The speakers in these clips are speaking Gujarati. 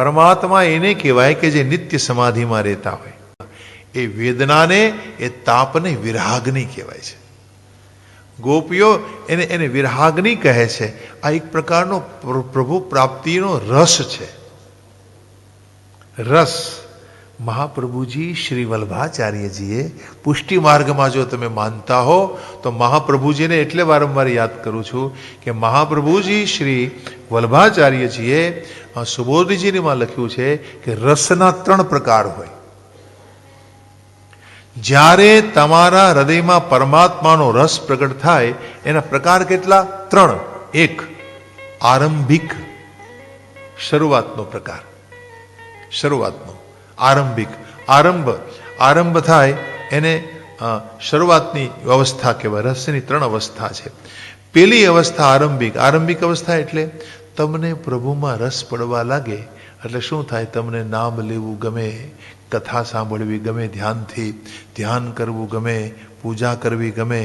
પરમાત્મા એને કહેવાય કે જે નિત્ય સમાધિમાં રહેતા હોય. એ વેદનાને, એ તાપને વિરાગની કહેવાય છે. ગોપીઓ એને વિરાગની કહે છે. આ એક પ્રકારનો પ્રભુ પ્રાપ્તિનો રસ છે. રસ મહાપ્રભુજી શ્રી વલ્લભાચાર્યજીએ પુષ્ટિ માર્ગમાં જો તમે માનતા હો તો મહાપ્રભુજીને એટલે વારંવાર યાદ કરું છું કે મહાપ્રભુજી શ્રી વલ્લભાચાર્યજીએ સુબોધજીમાં લખ્યું છે કે રસના 3 પ્રકાર હોય. જ્યારે તમારા હૃદયમાં પરમાત્માનો રસ પ્રગટ થાય એના પ્રકાર કેટલા? 3. 1 આરંભિક, શરૂઆતનો પ્રકાર. શરૂઆતનો આરંભિક, આરંભ થાય એને શરૂઆતની અવસ્થા કહેવાય. રસની 3 અવસ્થા છે. પેલી અવસ્થા આરંભિક. આરંભિક અવસ્થા એટલે તમને પ્રભુમાં રસ પડવા લાગે એટલે શું થાય? તમને નામ લેવું ગમે, કથા સાંભળવી ગમે, ધ્યાનથી ધ્યાન કરવું ગમે, પૂજા કરવી ગમે,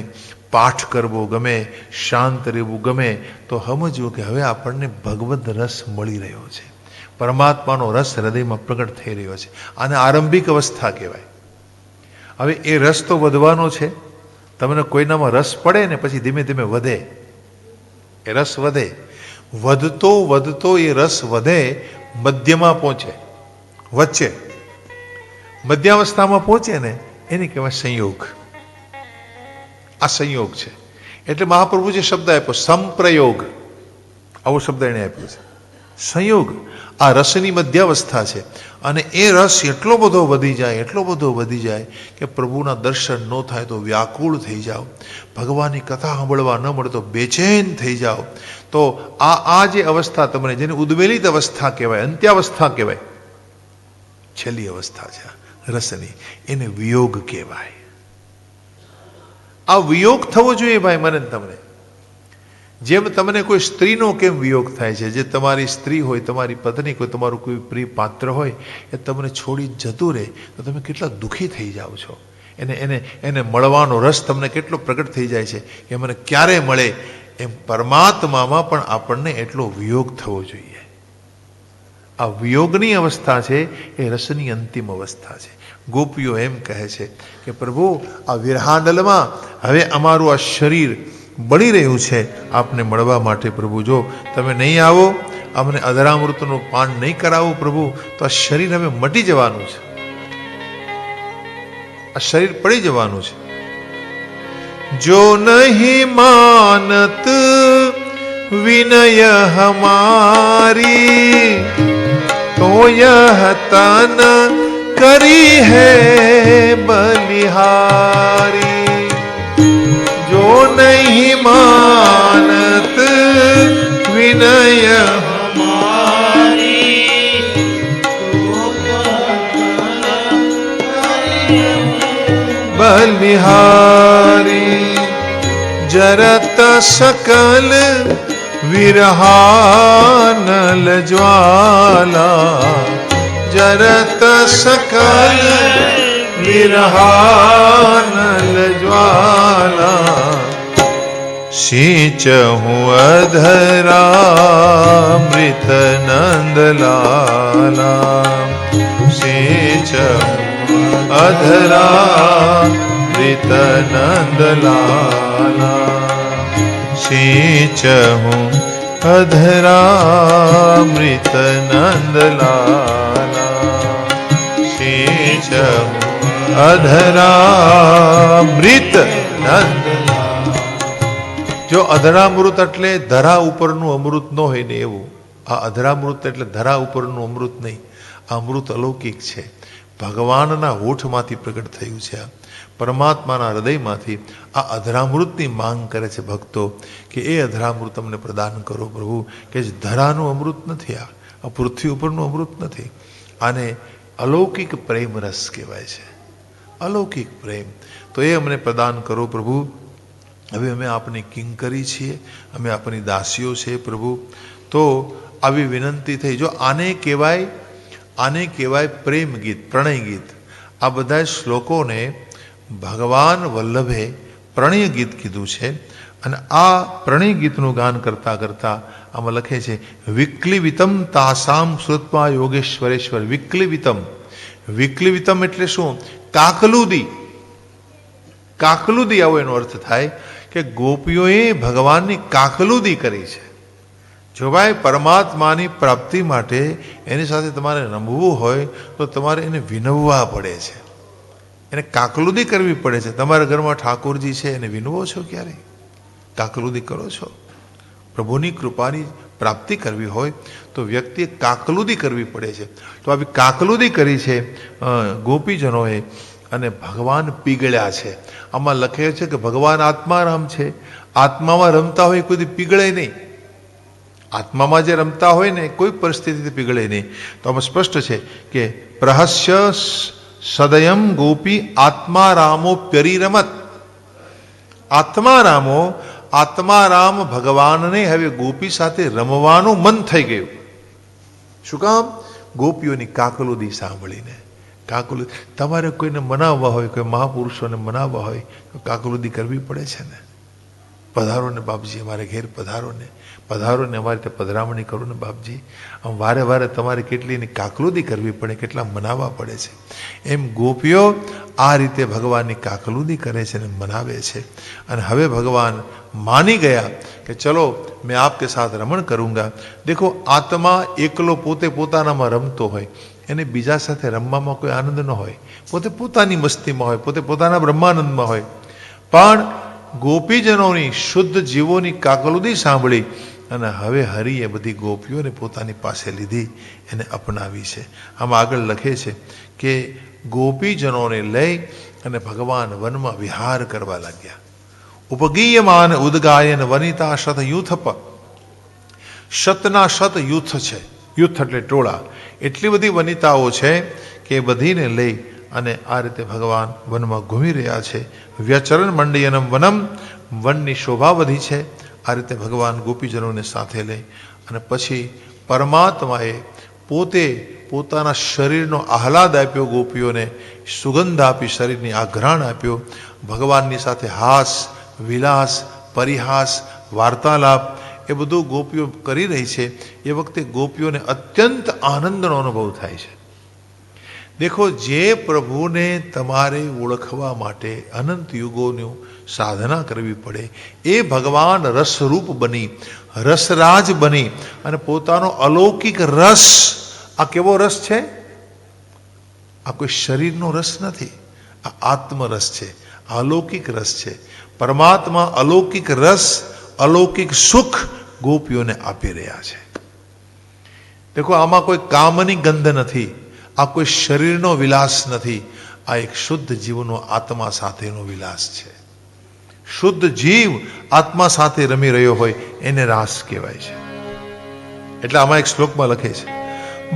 પાઠ કરવો ગમે, શાંત રહેવું ગમે. તો સમજવું કે હવે આપણને ભગવદ રસ મળી રહ્યો છે, પરમાત્માનો રસ હૃદયમાં પ્રગટ થઈ રહ્યો છે. આને આરંભિક અવસ્થા કહેવાય. હવે એ રસ તો વધવાનો છે. તમને કોઈનામાં રસ પડે ને પછી ધીમે ધીમે વધે. એ રસ વધે, વધતો વધતો એ રસ વધે, મધ્યમાં પહોંચે, વચ્ચે મધ્યાવસ્થામાં પહોંચે ને એને કહેવાય સંયોગ. આ સંયોગ છે. એટલે મહાપ્રભુજી શબ્દ આપ્યો સંપ્રયોગ. આવો શબ્દ એને આપ્યો છે, સંયોગ. આ રસની મધ્યાવસ્થા છે. અને એ રસ એટલો બધો વધી જાય, એટલો બધો વધી જાય કે પ્રભુના દર્શન ન થાય તો વ્યાકુળ થઈ જાઓ, ભગવાનની કથા સાંભળવા ન મળે તો બેચેન થઈ જાઓ. તો આ જે અવસ્થા તમને, જેને ઉદ્વેલિત અવસ્થા કહેવાય, અંત્યાવસ્થા કહેવાય, છેલ્લી અવસ્થા છે રસની, એને વિયોગ કહેવાય. આ વિયોગ થવો જોઈએ ભાઈ મને તમને. જેમ તમને કોઈ સ્ત્રીનો કેમ વિયોગ થાય છે, જે તમારી સ્ત્રી હોય, તમારી પત્ની, કોઈ તમારું કોઈ પ્રિય પાત્ર હોય, એ તમને છોડી જતું રહે તો તમે કેટલા દુઃખી થઈ જાઓ છો. એને મળવાનો રસ તમને કેટલો પ્રગટ થઈ જાય છે કે મને ક્યારે મળે. એમ પરમાત્મામાં પણ આપણને એટલો વિયોગ થવો જોઈએ. આ વિયોગની અવસ્થા છે એ રસની અંતિમ અવસ્થા છે. ગોપીઓ એમ કહે છે કે પ્રભુ આ વિરહાનલમાં હવે અમારું આ શરીર બળી રહ્યું છે, આપને મળવા માટે પ્રભુ જો તમે નહીં આવો, અમને અધરામૃતનું પાન નહીં કરાવો પ્રભુ, તો આ શરીર હવે મટી જવાનું છે, આ શરીર પડી જવાનું છે. જો નહીં માનત વિનય હમારી તો યહ તન કરી હૈ બલિહારી. જો નહીં માનત વિનય બલિહારી. જરત સકલ વિરહાનલ જ્વાલા, જરત સકલ વિરહાનલ જ્વાલા. સિંચહું અધરામૃત નંદલાલા, સિંચહું અધરામૃત નંદલાલા, સિંચહું અધરામૃત નંદલાલા, સિંચહું અધરામૃત નંદલાલા. જો અધરામૃત એટલે ધરા ઉપરનું અમૃત ન હોય ને એવું, આ અધરામૃત એટલે ધરા ઉપરનું અમૃત નહીં. આ અમૃત અલૌકિક છે, ભગવાનના હોઠમાંથી પ્રગટ થયું છે. આ પરમાત્માના હૃદયમાંથી આ અધરામૃતની માંગ કરે છે ભક્તો કે એ અધરામૃત અમને પ્રદાન કરો પ્રભુ, કે જ ધરાનું અમૃત નથી, આ પૃથ્વી ઉપરનું અમૃત નથી. આને અલૌકિક પ્રેમ રસ કહેવાય છે, અલૌકિક પ્રેમ. તો એ અમને પ્રદાન કરો પ્રભુ. હવે અમે આપની કિંકરી છીએ, અમે આપની દાસીઓ છે પ્રભુ. તો આવી વિનંતી થઈ. જો આને કહેવાય પ્રેમ ગીત, પ્રણય ગીત. આ બધા શ્લોકોને ભગવાન વલ્લભે પ્રણય ગીત કીધું છે. અને આ પ્રણય ગીતનું ગાન કરતાં કરતાં આમાં લખે છે વિક્લિવિતમ તાસામ શ્રુત્વા યોગેશ્વરેશ્વર. વિક્લિવિતમ, વિક્લિવિતમ એટલે શું? કાકલુદી. કાકલુદી આવો એનો અર્થ થાય કે ગોપીઓએ ભગવાનની કાકલુદી કરી છે. જો ભાઈ પરમાત્માની પ્રાપ્તિ માટે એની સાથે તમારે રમવું હોય તો તમારે એને વિનવવા પડે છે, એને કાકલુદી કરવી પડે છે. તમારા ઘરમાં ઠાકોરજી છે, એને વિનવો છો ક્યારે? કાકલુદી કરો છો? પ્રભુની કૃપાની પ્રાપ્તિ કરવી હોય તો વ્યક્તિએ કાકલુદી કરવી પડે છે. તો આવી કાકલુદી કરી છે ગોપીજનોએ અને ભગવાન પીગળ્યા છે. આમાં લખે છે કે ભગવાન આત્મારામ છે, આત્મામાં રમતા હોય કોઈ પીગળે નહીં. આત્મામાં જે રમતા હોય ને કોઈ પરિસ્થિતિ પીગળે નહીં. તો આમાં સ્પષ્ટ છે કે પ્રહસ્ય સદયમ ગોપી આત્મારામો પ્યરીરમત. આત્મારામો, આત્મારામ ભગવાનને હવે ગોપી સાથે રમવાનું મન થઈ ગયું. શું કામ? ગોપીઓની કાકલુદી સાંભળીને. કાકલુદી તમારે કોઈને મનાવવા હોય, કોઈ મહાપુરુષોને મનાવવા હોય તો કાકલુદી કરવી પડે છે ને. પધારો ને બાપજી, અમારે ઘેર પધારો ને, પધારો ને, અમારી રીતે પધરામણી કરો ને બાપજી. આમ વારે વારે તમારે કેટલી એની કાકલુદી કરવી પડે, કેટલા મનાવવા પડે છે. એમ ગોપીઓ આ રીતે ભગવાનની કાકલુદી કરે છે અને મનાવે છે. અને હવે ભગવાન માની ગયા કે ચલો મેં આપકે સાથ રમણ કरूंगा. દેખો, આત્મા એકલો પોતે પોતાનામાં રમતો હોય, એને બીજા સાથે રમવામાં કોઈ આનંદ ન હોય. પોતે પોતાની મસ્તીમાં હોય, પોતે પોતાના બ્રહ્માનંદમાં હોય. પણ ગોપીજનોની, શુદ્ધ જીવોની કાકલુદી સાંભળી અને હવે હરિએ બધી ગોપીઓને પોતાની પાસે લીધી, એને અપનાવી છે. આમાં આગળ લખે છે કે ગોપીજનોને લઈ અને ભગવાન વનમાં વિહાર કરવા લાગ્યા. ઉપગીયમાન ઉદગાયન વનિતા શત યુથપ. શતના શત યુથ છે, યુથ એટલે ટોળા. એટલી બધી વનિતાઓ છે કે બધીને લઈ અને આ રીતે ભગવાન વનમાં ઘૂમી રહ્યા છે. વ્યચરણ મંડયનમ વનમ, વનની શોભા વધી છે. આ રીતે ભગવાન ગોપીજનોને સાથે લઈ અને પછી પરમાત્માએ પોતે પોતાના શરીરનો આહલાદ આપ્યો ગોપીઓને, સુગંધ આપી, શરીરની આઘ્રાણ આપ્યો. ભગવાનની સાથે હાસ, વિલાસ, પરિહાસ, વાર્તાલાપ એ બધું ગોપીઓ કરી રહી છે. એ વખતે ગોપીઓને અત્યંત આનંદનો અનુભવ થાય છે. દેખો, જે પ્રભુને તમારે ઓળખવા માટે અનંત યુગોની સાધના કરવી પડે, એ ભગવાન રસરૂપ બની, રસરાજ બની અને પોતાનો અલૌકિક રસ. આ કેવો રસ છે? આ કોઈ શરીરનો રસ નથી, આ આત્મરસ છે, અલૌકિક રસ છે. પરમાત્મા અલૌકિક રસ, અલૌકિક સુખ ગોપીઓને આપી રહ્યા છે. દેખો, આમાં કોઈ કામની ગંધ નથી, આ કોઈ શરીરનો વિલાસ નથી, આ એક શુદ્ધ જીવનો આત્મા સાથેનો વિલાસ છે. શુદ્ધ જીવ આત્મા સાથે રમી રહ્યો હોય એને રાસ કહેવાય છે. એટલે આમાં એક શ્લોકમાં લખે છે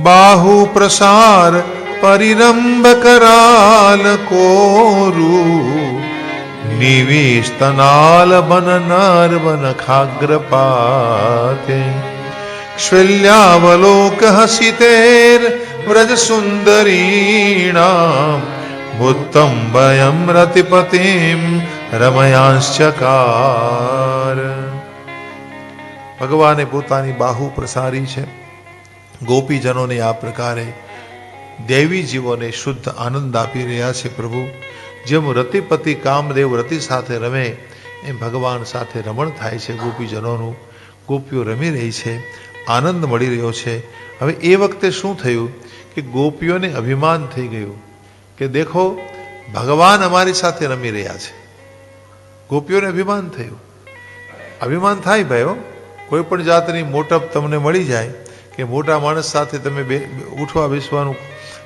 બાહુ પ્રસાર પરિરંભ કરાલ કોરુ નિવિસ્તનાલ બન નર બન ખાગ્રપાતે ક્ષલ્યાવલોક હસિતેર વ્રજ સુંદરીણામ ભૂતમ ભયમ રતિપતિમ રમયાંશ્ચકાર. ભગવાને પોતાની બાહુ પ્રસારી છે. ગોપીજનોને આ પ્રકારે દેવી જીવોને શુદ્ધ આનંદ આપી રહ્યા છે. પ્રભુ જેમ રતિપતિ કામદેવ રતિ સાથે રમે એમ ભગવાન સાથે રમણ થાય છે ગોપીજનોનું. ગોપીઓ રમી રહી છે, આનંદ મળી રહ્યો છે. હવે એ વખતે શું થયું કે ગોપીઓને અભિમાન થઈ ગયું કે દેખો, ભગવાન અમારી સાથે રમી રહ્યા છે. ગોપીઓને અભિમાન થયું. અભિમાન થાય ભાઈઓ, કોઈ પણ જાતની મોટપ તમને મળી જાય કે મોટા માણસ સાથે તમે ઉઠવા બેસવાનું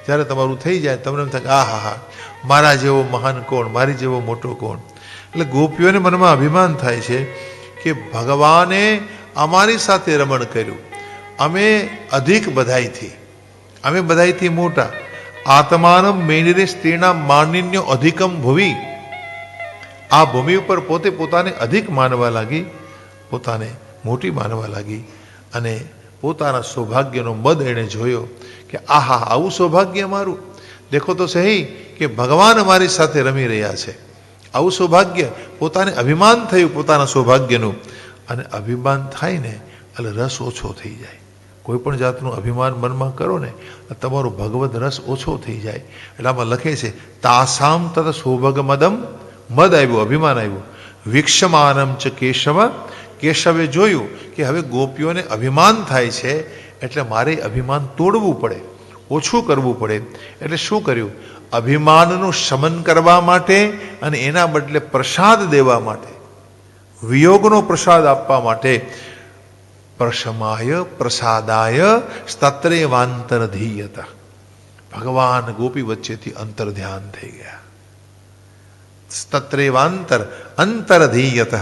જ્યારે તમારું થઈ જાય, તમને એમ થાય આ હા હા, મારા જેવો મહાન કોણ, મારી જેવો મોટો કોણ. એટલે ગોપીઓને મનમાં અભિમાન થાય છે કે ભગવાને અમારી સાથે રમણ કર્યું, અમે અધિક બધાઈથી, અમે બધાઈથી મોટા. આત્માનમ મેનિરે સ્ત્રીના માનિન્યો અધિકમ ભૂમિ. આ ભૂમિ ઉપર પોતે પોતાને અધિક માનવા લાગી, પોતાને મોટી માનવા લાગી અને પોતાના સૌભાગ્યનો મદ એણે જોયો કે આહા, આવું સૌભાગ્ય અમારું. દેખો તો સહી કે ભગવાન અમારી સાથે રમી રહ્યા છે, આવું સૌભાગ્ય. પોતાને અભિમાન થયું પોતાના સૌભાગ્યનું. અને અભિમાન થાય ને એટલે રસ ઓછો થઈ જાય. કોઈ પણ જાતનું અભિમાન મનમાં કરો ને તમારો ભગવદ રસ ઓછો થઈ જાય. એટલે આમાં લખે છે તાસામ તત સૌભગ મદમ, મદ આવ્યું, અભિમાન આવ્યું. વિક્ષમાનમ ચ કેશવ, કેશવે જોયું કે હવે ગોપીઓને અભિમાન થાય છે એટલે મારે અભિમાન તોડવું પડે, ઓછું કરવું પડે. એટલે શું કર્યું? અભિમાનનું શમન કરવા માટે અને એના બદલે પ્રસાદ દેવા માટે, વિયોગનો પ્રસાદ આપવા માટે પ્રશમાય પ્રસાદાય સ્તત્રેવાંતરધીયત, ભગવાન ગોપી વચ્ચેથી અંતર ધ્યાન થઈ ગયા. સ્તત્રેવાંતર અંતરધીયત,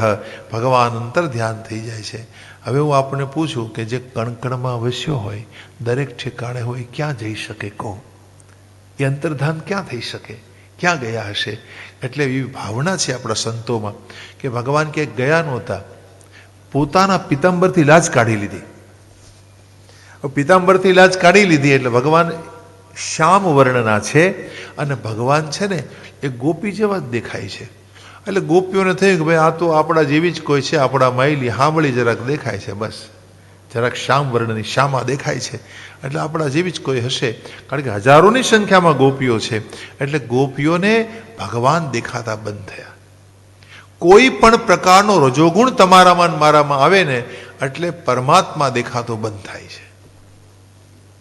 ભગવાન અંતર ધ્યાન થઈ જાય છે. હવે હું આપણને પૂછું કે જે કણકણમાં વસ્યો હોય, દરેક ઠેકાણે હોય, ક્યાં જઈ શકે? કહો, એ અંતર્ધાન ક્યાં થઈ શકે? ક્યાં ગયા હશે? એટલે એવી ભાવના છે આપણા સંતોમાં કે ભગવાન ક્યાંક ગયા નહોતા, પોતાના પિતાંબરથી લાજ કાઢી લીધી. પિતાંબરથી લાજ કાઢી લીધી એટલે ભગવાન શ્યામ વર્ણના છે અને ભગવાન છે ને એ ગોપી જેવા જ દેખાય છે. એટલે ગોપીઓને થયું કે ભાઈ આ તો આપણા જેવી જ કોઈ છે, આપણા માયલી હાંભળી જરાક દેખાય છે, બસ જરાક શ્યામ વર્ણની શ્યામા દેખાય છે એટલે આપણા જેવી જ કોઈ હશે. કારણ કે હજારોની સંખ્યામાં ગોપીઓ છે એટલે ગોપીઓને ભગવાન દેખાતા બંધ થયા. કોઈ પણ પ્રકારનો રજોગુણ તમારામાં મારામાં આવે ને એટલે પરમાત્મા દેખાતો બંધ થાય છે.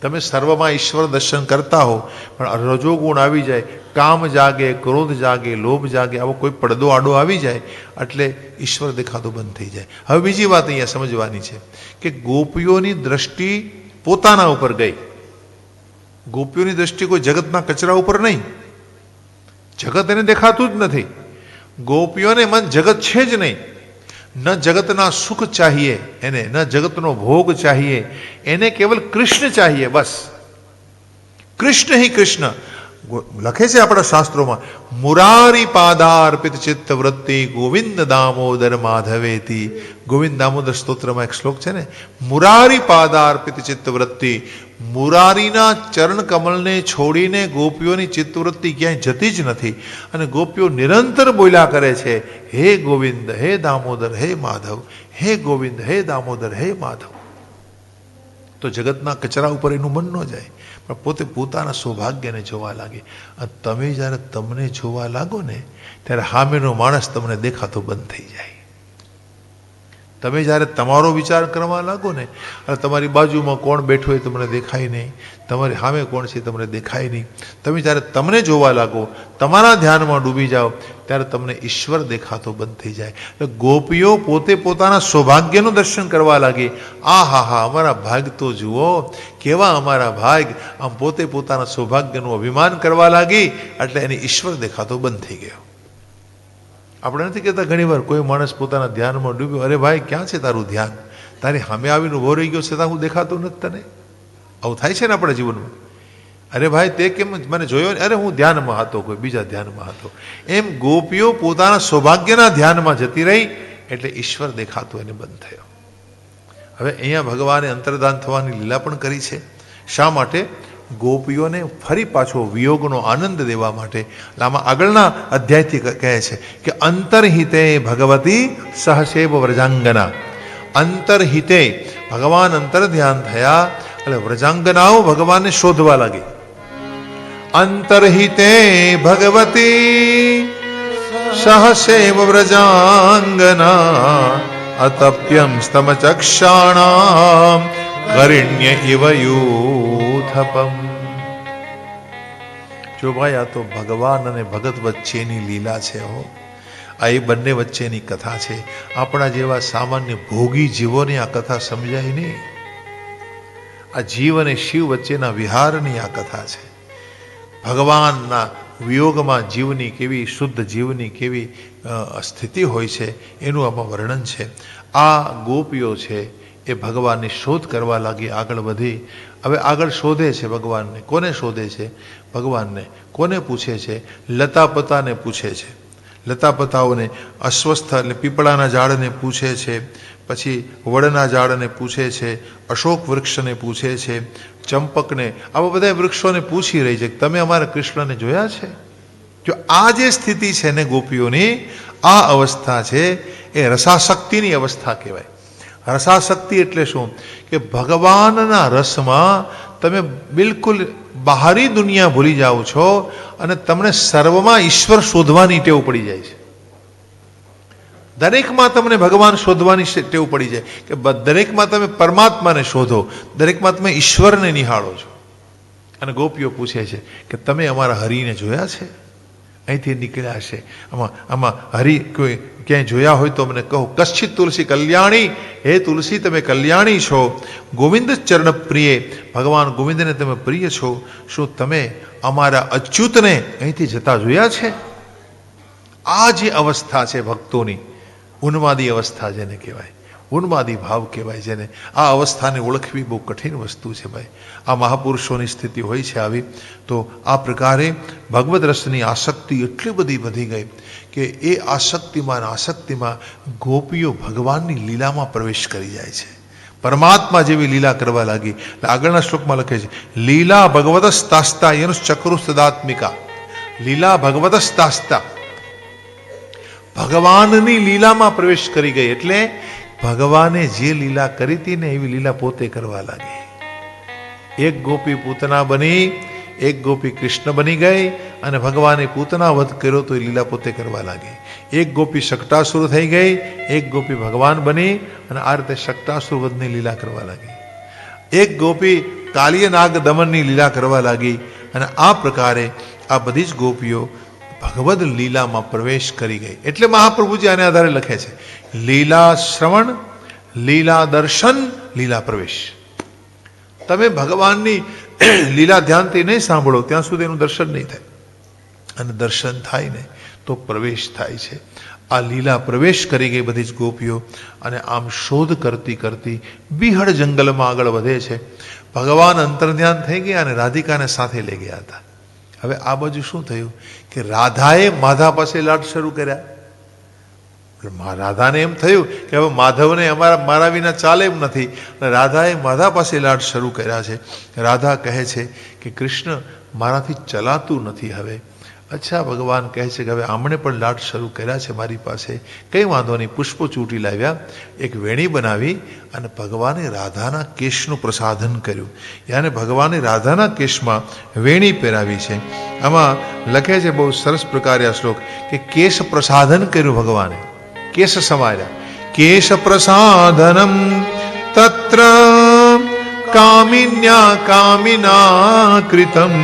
તમે સર્વમાં ઈશ્વર દર્શન કરતા હો પણ રજોગુણ આવી જાય, કામ જાગે, ક્રોધ જાગે, લોભ જાગે, આવો કોઈ પડદો આડો આવી જાય એટલે ઈશ્વર દેખાતો બંધ થઈ જાય. હવે બીજી વાત અહીંયા સમજવાની છે કે ગોપીઓની દ્રષ્ટિ પોતાના ઉપર ગઈ. ગોપીઓની દ્રષ્ટિ કોઈ જગતના કચરા ઉપર નહીં. જગત એને દેખાતું જ નથી. ગોપીઓને મન જગત છે જ નહીં. ન જગતના સુખ ચાહીએ એને, ન જગતનો ભોગ ચાહીએ એને, કેવલ કૃષ્ણ ચાહીએ, બસ કૃષ્ણ હિ કૃષ્ણ. લખે છે આપણા શાસ્ત્રોમાં મુરારી પાદાર્પિત ચિત્ત વૃત્તિ ગોવિંદ દામોદર માધવેતી. ગોવિંદ દામોદર સ્તોત્રમાં એક શ્લોક છે ને, મુરારી પાદાર્પિત ચિત્ત વૃત્તિ. મુરારીના ચરણ કમલને છોડીને ગોપીઓની ચિત્તવૃત્તિ ક્યાંય જતી જ નથી અને ગોપીઓ નિરંતર બોલ્યા કરે છે, હે ગોવિંદ, હે દામોદર, હે માધવ, હે ગોવિંદ, હે દામોદર, હે માધવ. તો જગતના કચરા ઉપર એનું મન ન જાય પણ પોતે પોતાના સૌભાગ્યને જોવા લાગે. અને તમે જ્યારે તમને જોવા લાગો ને ત્યારે સામેનો માણસ તમને દેખાતો બંધ થઈ જાય. તમે જ્યારે તમારો વિચાર કરવા લાગો ને અને તમારી બાજુમાં કોણ બેઠો હોય તમને દેખાય નહીં, તમારી સામે કોણ છે તમને દેખાય નહીં. તમે જ્યારે તમને જોવા લાગો, તમારા ધ્યાનમાં ડૂબી જાઓ ત્યારે તમને ઈશ્વર દેખાતો બંધ થઈ જાય. એટલે ગોપીઓ પોતે પોતાના સૌભાગ્યનું દર્શન કરવા લાગી. આ હા હા, અમારા ભાગ તો જુઓ, કેવા અમારા ભાગ. આમ પોતે પોતાના સૌભાગ્યનું અભિમાન કરવા લાગી એટલે એને ઈશ્વર દેખાતો બંધ થઈ ગયો. આપણે નથી કહેતા ઘણી વાર કોઈ માણસ પોતાના ધ્યાનમાં ડૂબ્યો, અરે ભાઈ ક્યાં છે તારું ધ્યાન? તારી સામે આવીને ઉભો રહી ગયો છતાં હું દેખાતો નથી તને? આવું થાય છે ને આપણા જીવનમાં. અરે ભાઈ તે કેમ મને જોયો? અરે હું ધ્યાનમાં હતો, કોઈ બીજા ધ્યાનમાં હતો. એમ ગોપીઓ પોતાના સૌભાગ્યના ધ્યાનમાં જતી રહી એટલે ઈશ્વર દેખાતો એને બંધ થયો. હવે અહીંયા ભગવાને અંતર્ધાન થવાની લીલા પણ કરી છે. શા માટે? ગોપીઓને ફરી પાછો વિયોગનો આનંદ દેવા માટે. આમાં આગળના અધ્યાયથી કહે છે કે અંતરહિતે ભગવતી સહસેવ વ્રજાંગના. અંતરહિતે ભગવાન અંતર ધ્યાન થયા એટલે વ્રજાંગનાઓ ભગવાનને શોધવા લાગી. અંતરહિતે ભગવતી સહસેવ વ્રજાંગના અતપ્યમ સ્તમચક્ષાણામ કરિણ્ય ઇવ યુથપમ. જો ભાઈ આ તો ભગવાન અને ભગત વચ્ચેની લીલા છે હો. આ એ બંને વચ્ચેની કથા છે. આપણા જેવા સામાન્ય ભોગી જીવોને આ કથા સમજાય નહીં. આ જીવ અને શિવ વચ્ચેના વિહારની આ કથા છે. ભગવાનના વિયોગમાં જીવની કેવી શુદ્ધ જીવની કેવી સ્થિતિ હોય છે એનું આમાં વર્ણન છે. આ ગોપીઓ છે એ ભગવાનની શોધ કરવા લાગી, આગળ વધી. હવે આગળ શોધે છે ભગવાનને. કોને શોધે છે? ભગવાનને. કોને પૂછે છે? લતાપતાને પૂછે છે. લતાપતાઓને, અસ્વસ્થ એટલે પીપળાના ઝાડને પૂછે છે, પછી વડના ઝાડને પૂછે છે, અશોક વૃક્ષને પૂછે છે, ચંપકને, આવા બધા વૃક્ષોને પૂછી રહી છે કે તમે અમારા કૃષ્ણને જોયા છે? જો આ જે સ્થિતિ છે ને ગોપીઓની, આ અવસ્થા છે એ રસાશક્તિની અવસ્થા કહેવાય. રસાસક્તિ એટલે શું? કે ભગવાનના રસમાં તમે બિલકુલ બહારી દુનિયા ભૂલી જાઓ છો અને તમને સર્વમાં ઈશ્વર શોધવાની ટેવ પડી જાય છે. દરેકમાં તમને ભગવાન શોધવાની ટેવ પડી જાય કે દરેકમાં તમે પરમાત્માને શોધો, દરેકમાં તમે ઈશ્વરને નિહાળો છો. અને ગોપીઓ પૂછે છે કે તમે અમારા હરિને જોયા છે? અહીંથી નીકળ્યા હશે, આમાં હરિ કોઈ ક્યાંય જોયા હોય તો અમને કહો. કશ્ચિત તુલસી કલ્યાણી, હે તુલસી તમે કલ્યાણી છો. ગોવિંદ ચરણ પ્રિય, ભગવાન ગોવિંદને તમે પ્રિય છો. શું તમે અમારા અચ્યુતને અહીંથી જતા જોયા છે? આ જે અવસ્થા છે ભક્તોની, ઉન્માદી અવસ્થા જેને કહેવાય, ઉન્માદી ભાવ કહેવાય જેને, આ અવસ્થાને ઓળખવી બહુ કઠિન વસ્તુ છે ભાઈ. આ મહાપુરુષોની સ્થિતિ હોય છે આવી. તો આ પ્રકારે ભગવદ રસની આસક્તિ એટલી બધી વધી ગઈ કે એ આસક્તિમાં ગોપીઓ ભગવાનની લીલામાં પ્રવેશ કરી જાય છે, પરમાત્મા જેવી લીલા કરવા લાગી. આગળના શ્લોકમાં લખે છે લીલા ભગવતસ્તાસ્તા યનું ચક્રુસ્તદાત્મિકા. લીલા ભગવતસ્તાસ્તા, ભગવાનની લીલામાં પ્રવેશ કરી ગઈ એટલે ભગવાને જે લીલા કરી હતી ને એવી લીલા પોતે કરવા લાગી. એક ગોપી પૂતના બની, એક ગોપી કૃષ્ણ બની ગઈ અને ભગવાને પૂતના વધ કર્યો તો એ લીલા પોતે કરવા લાગી. એક ગોપી શકટાસુર થઈ ગઈ, એક ગોપી ભગવાન બની અને આ રીતે શકટાસુર વધની લીલા કરવા લાગી. એક ગોપી કાલિય નાગ દમનની લીલા કરવા લાગી. અને આ પ્રકારે આ બધી જ ગોપીઓ ભગવદ લીલામાં પ્રવેશ કરી ગઈ. એટલે મહાપ્રભુજી આને આધારે લખે છે લીલા શ્રવણ, લીલા દર્શન, લીલા પ્રવેશ. તમે ભગવાનની લીલા ધ્યાનથી નહીં સાંભળો ત્યાં સુધી એનું દર્શન નહીં થાય, અને દર્શન થાય ને તો પ્રવેશ થાય છે. આ લીલા પ્રવેશ કરી ગઈ બધી જ ગોપીઓ અને આમ શોધ કરતી કરતી બિહડ જંગલમાં આગળ વધે છે. ભગવાન અંતર્ધ્યાન થઈ ગયા અને રાધિકાને સાથે લઈ ગયા હતા. હવે આ બાજુ શું થયું કે રાધાએ માધા પાસે લાડ શરૂ કર્યા. રાધાને એમ થયું કે હવે માધવને મારા વિના ચાલે એમ નથી. રાધાએ માધા પાસે લાડ શરૂ કર્યા છે. રાધા કહે છે કે કૃષ્ણ મારાથી ચલાતું નથી હવે. અચ્છા, ભગવાન કહે છે કે હવે આમણે પણ લાડ શરૂ કર્યા છે મારી પાસે, કંઈ વાંધો નહીં. પુષ્પો ચૂંટી લાવ્યા, એક વેણી બનાવી અને ભગવાને રાધાના કેશનું પ્રસાધન કર્યું. યાને ભગવાને રાધાના કેશમાં વેણી પહેરાવી છે. આમાં લખે છે બહુ સરસ પ્રકારે આ શ્લોક કે કેશ પ્રસાધન કર્યું ભગવાને, કેશ સમાર્યા. કેશ પ્રસાધનમ તત્ર કામિન્યા કામિના કૃતમ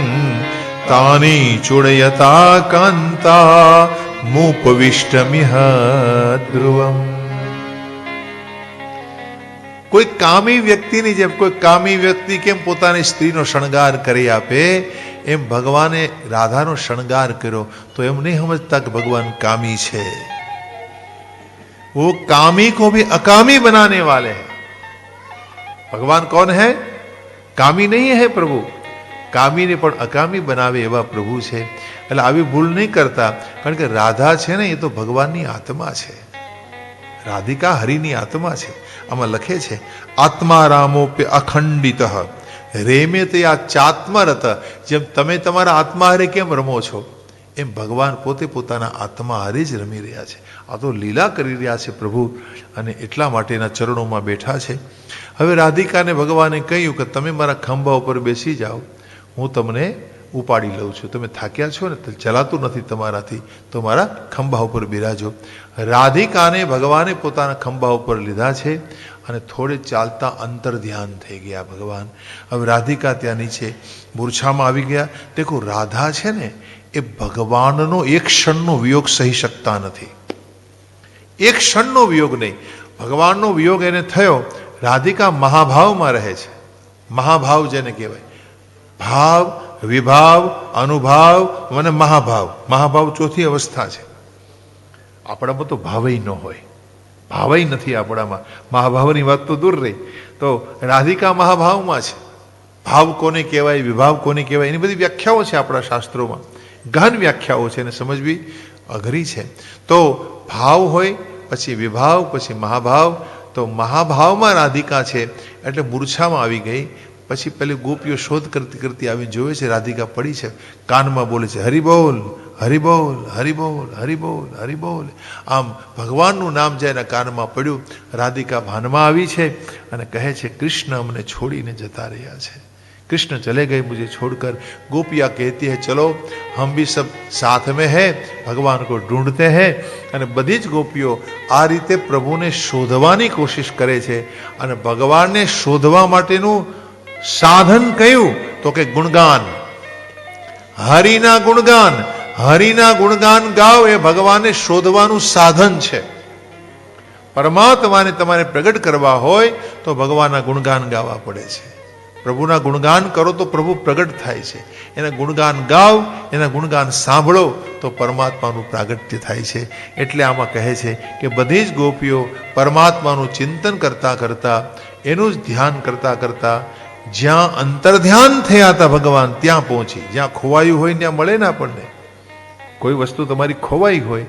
તાની ચૂડયતા કાંતા મુપવિષ્ટમિહ ધ્રુવમ. કોઈ કામી વ્યક્તિની જેમ, કોઈ કામી વ્યક્તિ કેમ પોતાની સ્ત્રીનો શણગાર કરી આપે એમ ભગવાને રાધાનો શણગાર કર્યો. તો એમ નહીં સમજતા કે ભગવાન કામી છે. वो कामी को भी अकामी बनाने वाले हैं. भगवान कौन है? कामी नहीं है प्रभु, કામીને પણ અકામી બનાવે એવા પ્રભુ છે. એટલે આવી ભૂલ નહીં કરતા, કારણ કે રાધા છે ને એ તો ભગવાનની આત્મા છે. રાધિકા હરિની આત્મા છે. આમાં લખે છે આત્મા રામોપ્ય અખંડિત રેમે તે આ ચાત્મરત. જેમ તમે તમારા આત્મા હરે કેમ રમો છો એમ ભગવાન પોતે પોતાના આત્મા હરે જ રમી રહ્યા છે. આ તો લીલા કરી રહ્યા છે પ્રભુ, અને એટલા માટેના ચરણોમાં બેઠા છે. હવે રાધિકાને ભગવાને કહ્યું કે તમે મારા ખંભા ઉપર બેસી જાઓ, હું તમને ઉપાડી લઉં છું. તમે થાક્યા છો ને, ચલાતું નથી તમારાથી, તો મારા ખંભા ઉપર બિરાજો. રાધિકાને ભગવાને પોતાના ખંભા ઉપર લીધા છે અને થોડે ચાલતા અંતર ધ્યાન થઈ ગયા ભગવાન. હવે રાધિકા ત્યાં નીચે મૂર્છામાં આવી ગયા. દેખો, રાધા છે ને એ ભગવાનનો એક ક્ષણનો વિયોગ સહી શકતા નથી. એક ક્ષણનો વિયોગ નહીં, ભગવાનનો વિયોગ એને થયો. રાધિકા મહાભાવમાં રહે છે. મહાભાવ જેને કહેવાય, ભાવ, વિભાવ, અનુભાવ અને મહાભાવ. મહાભાવ ચોથી અવસ્થા છે. આપણામાં તો ભાવય ન હોય, ભાવય નથી આપણામાં. મહાભાવની વાત તો દૂર રહી. તો રાધિકા મહાભાવમાં છે. ભાવ કોને કહેવાય, વિભાવ કોને કહેવાય, એની બધી વ્યાખ્યાઓ છે આપણા શાસ્ત્રોમાં, ગહન વ્યાખ્યાઓ છે, એને સમજવી અઘરી છે. તો ભાવ હોય, પછી વિભાવ, પછી મહાભાવ. તો મહાભાવમાં રાધિકા છે એટલે મૂર્છામાં આવી ગઈ. પછી પેલી ગોપીઓ શોધ કરતી કરતી આવીને જોવે છે રાધિકા પડી છે. કાનમાં બોલે છે હરિ બોલ, હરિબોલ હરિબોલ હરિબોલ હરિબોલ. આમ ભગવાનનું નામ જે એના કાનમાં પડ્યું. રાધિકા ભાનમાં આવી છે અને કહે છે કૃષ્ણ અમને છોડીને જતા રહ્યા છે. कृष्ण चले गए मुझे छोड़कर. गोपियाँ कहती है चलो हम भी सब साथ में है, भगवान को ढूंढते हैं. અને બધી જ ગોપીઓ આ રીતે પ્રભુને શોધવાની કોશિશ કરે છે. અને ભગવાનને શોધવા માટેનું સાધન કયું? તો કે ગુણગાન, હરિના ગુણગાન. હરિના ગુણગાન ગાઓ એ ભગવાનને શોધવાનું સાધન છે. પરમાત્માને તમારે પ્રગટ કરવા હોય તો ભગવાનના ગુણગાન ગાવા પડે છે. પ્રભુના ગુણગાન કરો તો પ્રભુ પ્રગટ થાય છે. એના ગુણગાન ગાઓ, એના ગુણગાન સાંભળો તો પરમાત્માનું પ્રાગટ્ય થાય છે. એટલે આમાં કહે છે કે બધી જ ગોપીઓ પરમાત્માનું ચિંતન કરતા કરતા, એનું જ ધ્યાન કરતા કરતા જ્યાં અંતર્ધ્યાન થયા હતા ભગવાન ત્યાં પહોંચી. જ્યાં ખોવાયું હોય ત્યાં મળે ને આપણને. કોઈ વસ્તુ તમારી ખોવાઈ હોય,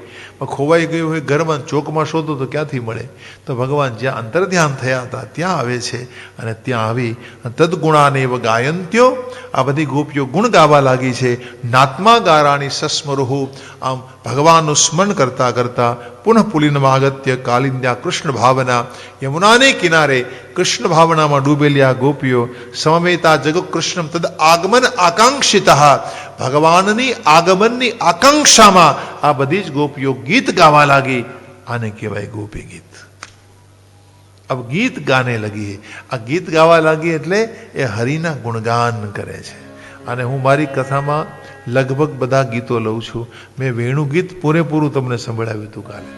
ખોવાઈ ગઈ હોય ઘરમાં ચોકમાં શોધો તો ક્યાંથી મળે? તો ભગવાન જ્યાં અંતર્ધ્યાન થયા હતા ત્યાં આવે છે. અને ત્યાં આવી તદગુણાનેવ ગાયંત્યો. આ બધી ગોપીઓ ગુણ ગાવા લાગી છે. નાત્મા ગારાણી સસ્મરુહુ. આમ ભગવાનનું સ્મરણ કરતા કરતા પુનઃ પુલિનમાગત્ય કાલિંદ્યા કૃષ્ણ ભાવના. યમુનાને કિનારે કૃષ્ણ ભાવનામાં ડૂબેલી આ ગોપીઓ સમમેતા જગત કૃષ્ણ તદ આગમન આકાંક્ષિત. ભગવાનની આગમનની આકાંક્ષામાં આ બધી જ ગોપીઓ ગીત ગાવા લાગી. આને કહેવાય ગોપી ગીત. અબ ગીત ગાને લગી. આ ગીત ગાવા લાગી એટલે એ હરિના ગુણગાન કરે છે. અને હું મારી કથામાં લગભગ બધા ગીતો લઉં છું. મેં વેણુ ગીત પૂરેપૂરું તમને સંભળાવ્યું હતું કાલે.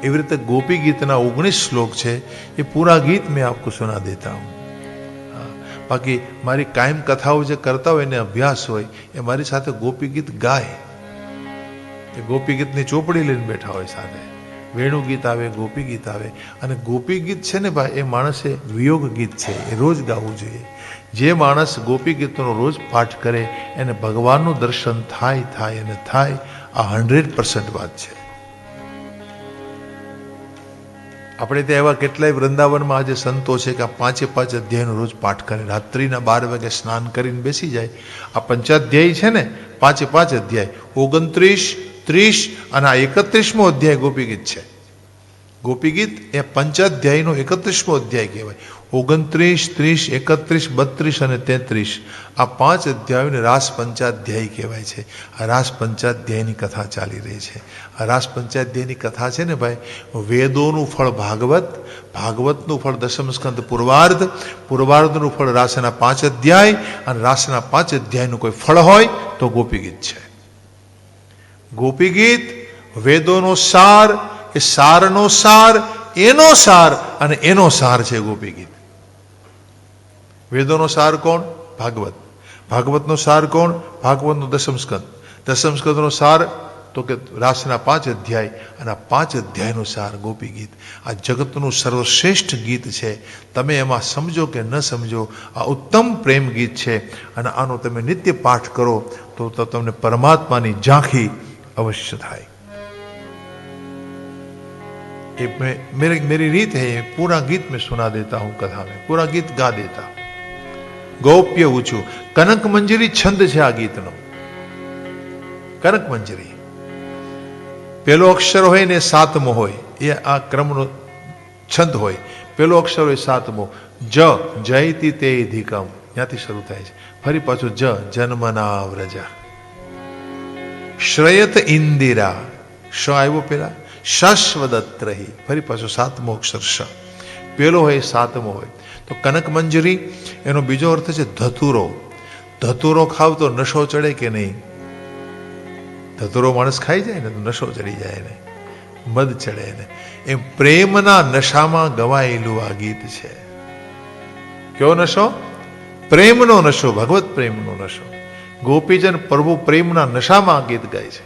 એવી રીતે ગોપી ગીતના 19 શ્લોક છે. એ પૂરા ગીત મેં આપકો સુના દેતા હું. બાકી મારી કાયમ કથાઓ જે કરતા હોય એને અભ્યાસ હોય એ મારી સાથે ગોપી ગીત ગાય. એ ગોપી ગીતની ચોપડી લઈને બેઠા હોય સાથે. વેણુ ગીત આવે, ગોપી ગીત આવે. અને ગોપી ગીત છે ને ભાઈ, એ માણસે વિયોગ ગીત છે, એ રોજ ગાવું જોઈએ. જે માણસ ગોપી ગીતનો રોજ પાઠ કરે એને ભગવાનનું દર્શન થાય અને થાય. આ 100% વાત છે. આપણે ત્યાં એવા કેટલાય વૃંદાવનમાં આજે સંતો છે કે આ 5 અધ્યાયનો રોજ પાઠ કરે. રાત્રિના 12 વાગે સ્નાન કરીને બેસી જાય. આ પંચાધ્યાયી છે ને, 5 અધ્યાય, 29, 30 અને આ 31મો અધ્યાય ગોપી ગીત છે. ગોપી ગીત એ પંચાધ્યાયનો 31મો અધ્યાય કહેવાય. 29, 30, 31, 32 અને 33 આ 5 અધ્યાયોને રાસ પંચાધ્યાયી કહેવાય છે. આ રાસ પંચાધ્યાયની કથા ચાલી રહી છે. આ રાસ પંચાધ્યાયની કથા છે ને ભાઈ, વેદોનું ફળ ભાગવત, ભાગવતનું ફળ દશમ સ્કંદ પૂર્વાર્ધ, પૂર્વાર્ધનું ફળ રાસના 5 અધ્યાય, અને રાસના 5 અધ્યાયનું કોઈ ફળ હોય તો ગોપી ગીત છે. ગોપી ગીત વેદોનો સાર, એ સારનો સાર, એનો સાર અને એનો સાર છે ગોપી ગીત. વેદોનો સાર કોણ? ભાગવત. ભાગવતનો સાર કોણ? ભાગવતનો દશમ સ્કંદ. દશમ સ્કંદનો સાર તો કે રાસના 5 અધ્યાય, અને આ 5 અધ્યાયનો સાર ગોપી ગીત. આ જગતનું સર્વશ્રેષ્ઠ ગીત છે. તમે એમાં સમજો કે ન સમજો, આ ઉત્તમ પ્રેમ ગીત છે. અને આનો તમે નિત્ય પાઠ કરો તો તમને પરમાત્માની ઝાંખી अवश्य થાય. मेरी रीत है, पूरा गीत में सुना देता हूं कथा में, पूरा गीत गा देता. गौप्य ऊंचू कनक मंजरी छंद છે આ ગીતનો. કનક મંજરી પેલો અક્ષર હોય ને 7મો હોય, એ આ ક્રમનો છંદ હોય. પેલો અક્ષર હોય 7મો. જ જયતિ તે અધિકમ, ત્યાંથી શરૂ થાય છે. ફરી પાછું જ જન્મના વ્રજા. શ્રયત ઇન્દિરા, શ આવ્યો પેલા. શશ્વદત્રહી, ફરી પાછો 7મો અક્ષર શ. પેલો હોય 7મો હોય. તો કનક મંજરી એનો બીજો અર્થ છે ધતુરો. ધતુરો ખાવ તો નશો ચડે કે નહીં? ધતુરો માણસ ખાઈ જાય ને તો નશો ચડી જાય ને, મદ ચડે ને. એમ પ્રેમના નશામાં ગવાયેલું આ ગીત છે. કયો નશો? પ્રેમનો નશો, ભગવત પ્રેમનો નશો. ગોપીજન પ્રભુ પ્રેમના નશામાં ગીત ગાય છે.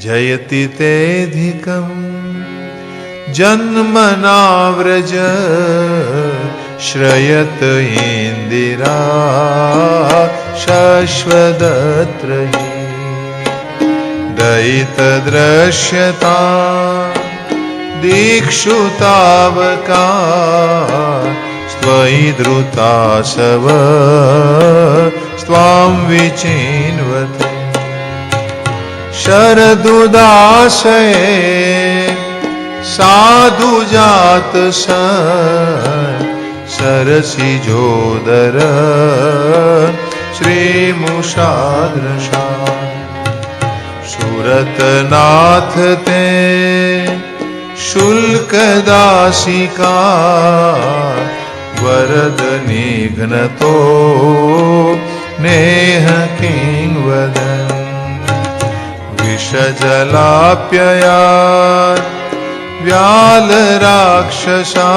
જયતિ તેધિકમ જન્મના વ્રજ શ્રયત ઇન્દિરા શશ્વદત્રહી દયિત દ્રશ્યતા દીક્ષુતાવકા સ્ત્વયી ધૃતા સવ સ્વામ વિચિન્વતે. शरदुदाशये साधु जात सरसिजोदर श्रीमुषादृशा सुरतनाथ ते शुल्कदासिका वरद निघ्नतो नेह किंवदन् विषजलाप्यया व्यालराक्षसा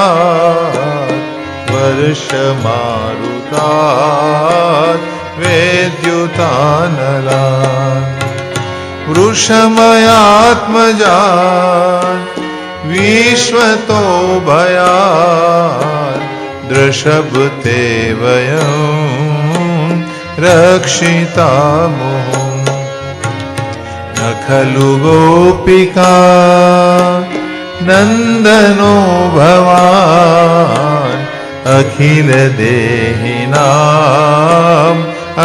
वर्षमारुतात् वेद्युतानला वृषमयात्मजान् विश्वतो भयात् दृशभते वयं रक्षितामो न खलु गोपिका नन्दनो भवान् अखिल देहिनाम्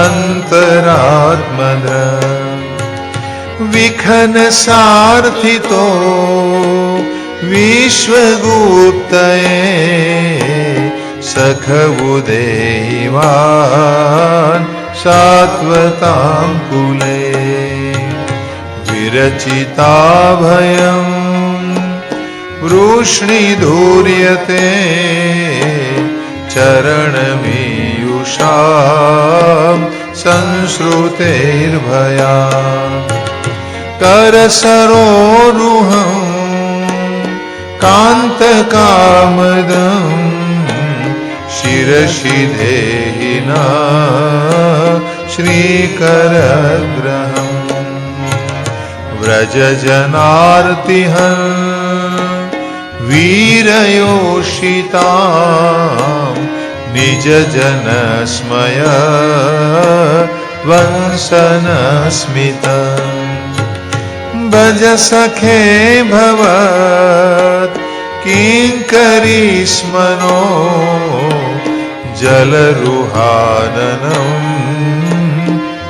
अन्तरात्मद्रम् विखन सार्थितो विश्वगुप्तये सखवु देवान् सात्वतां कुले विरचिता भयम् वृष्णिधूर्यते चरणमीयुषां संश्रुतेर्भया करसरोरुहं कान्तकामदं शिरसि देहिना श्रीकरग्रहम् व्रजजनार्तिहं वीरयोषितां निजजनस्मय वंसनस्मितम् भज सखे भवत् किङ्करीस्मनो जलरुहाननं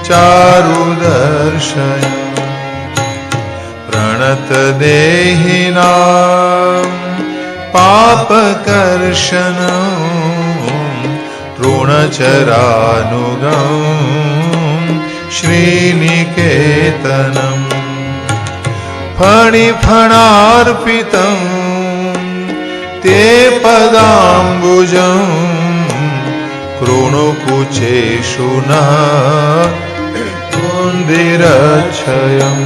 चारुदर्शनम् प्रणतदेहिनां पापकर्षणं ऋणचरानुगं श्रीनिकेतनम् फणिफणार्पितं ते पदाम्बुजं कृणुकुचेषु न कुन्दिरच्छयम्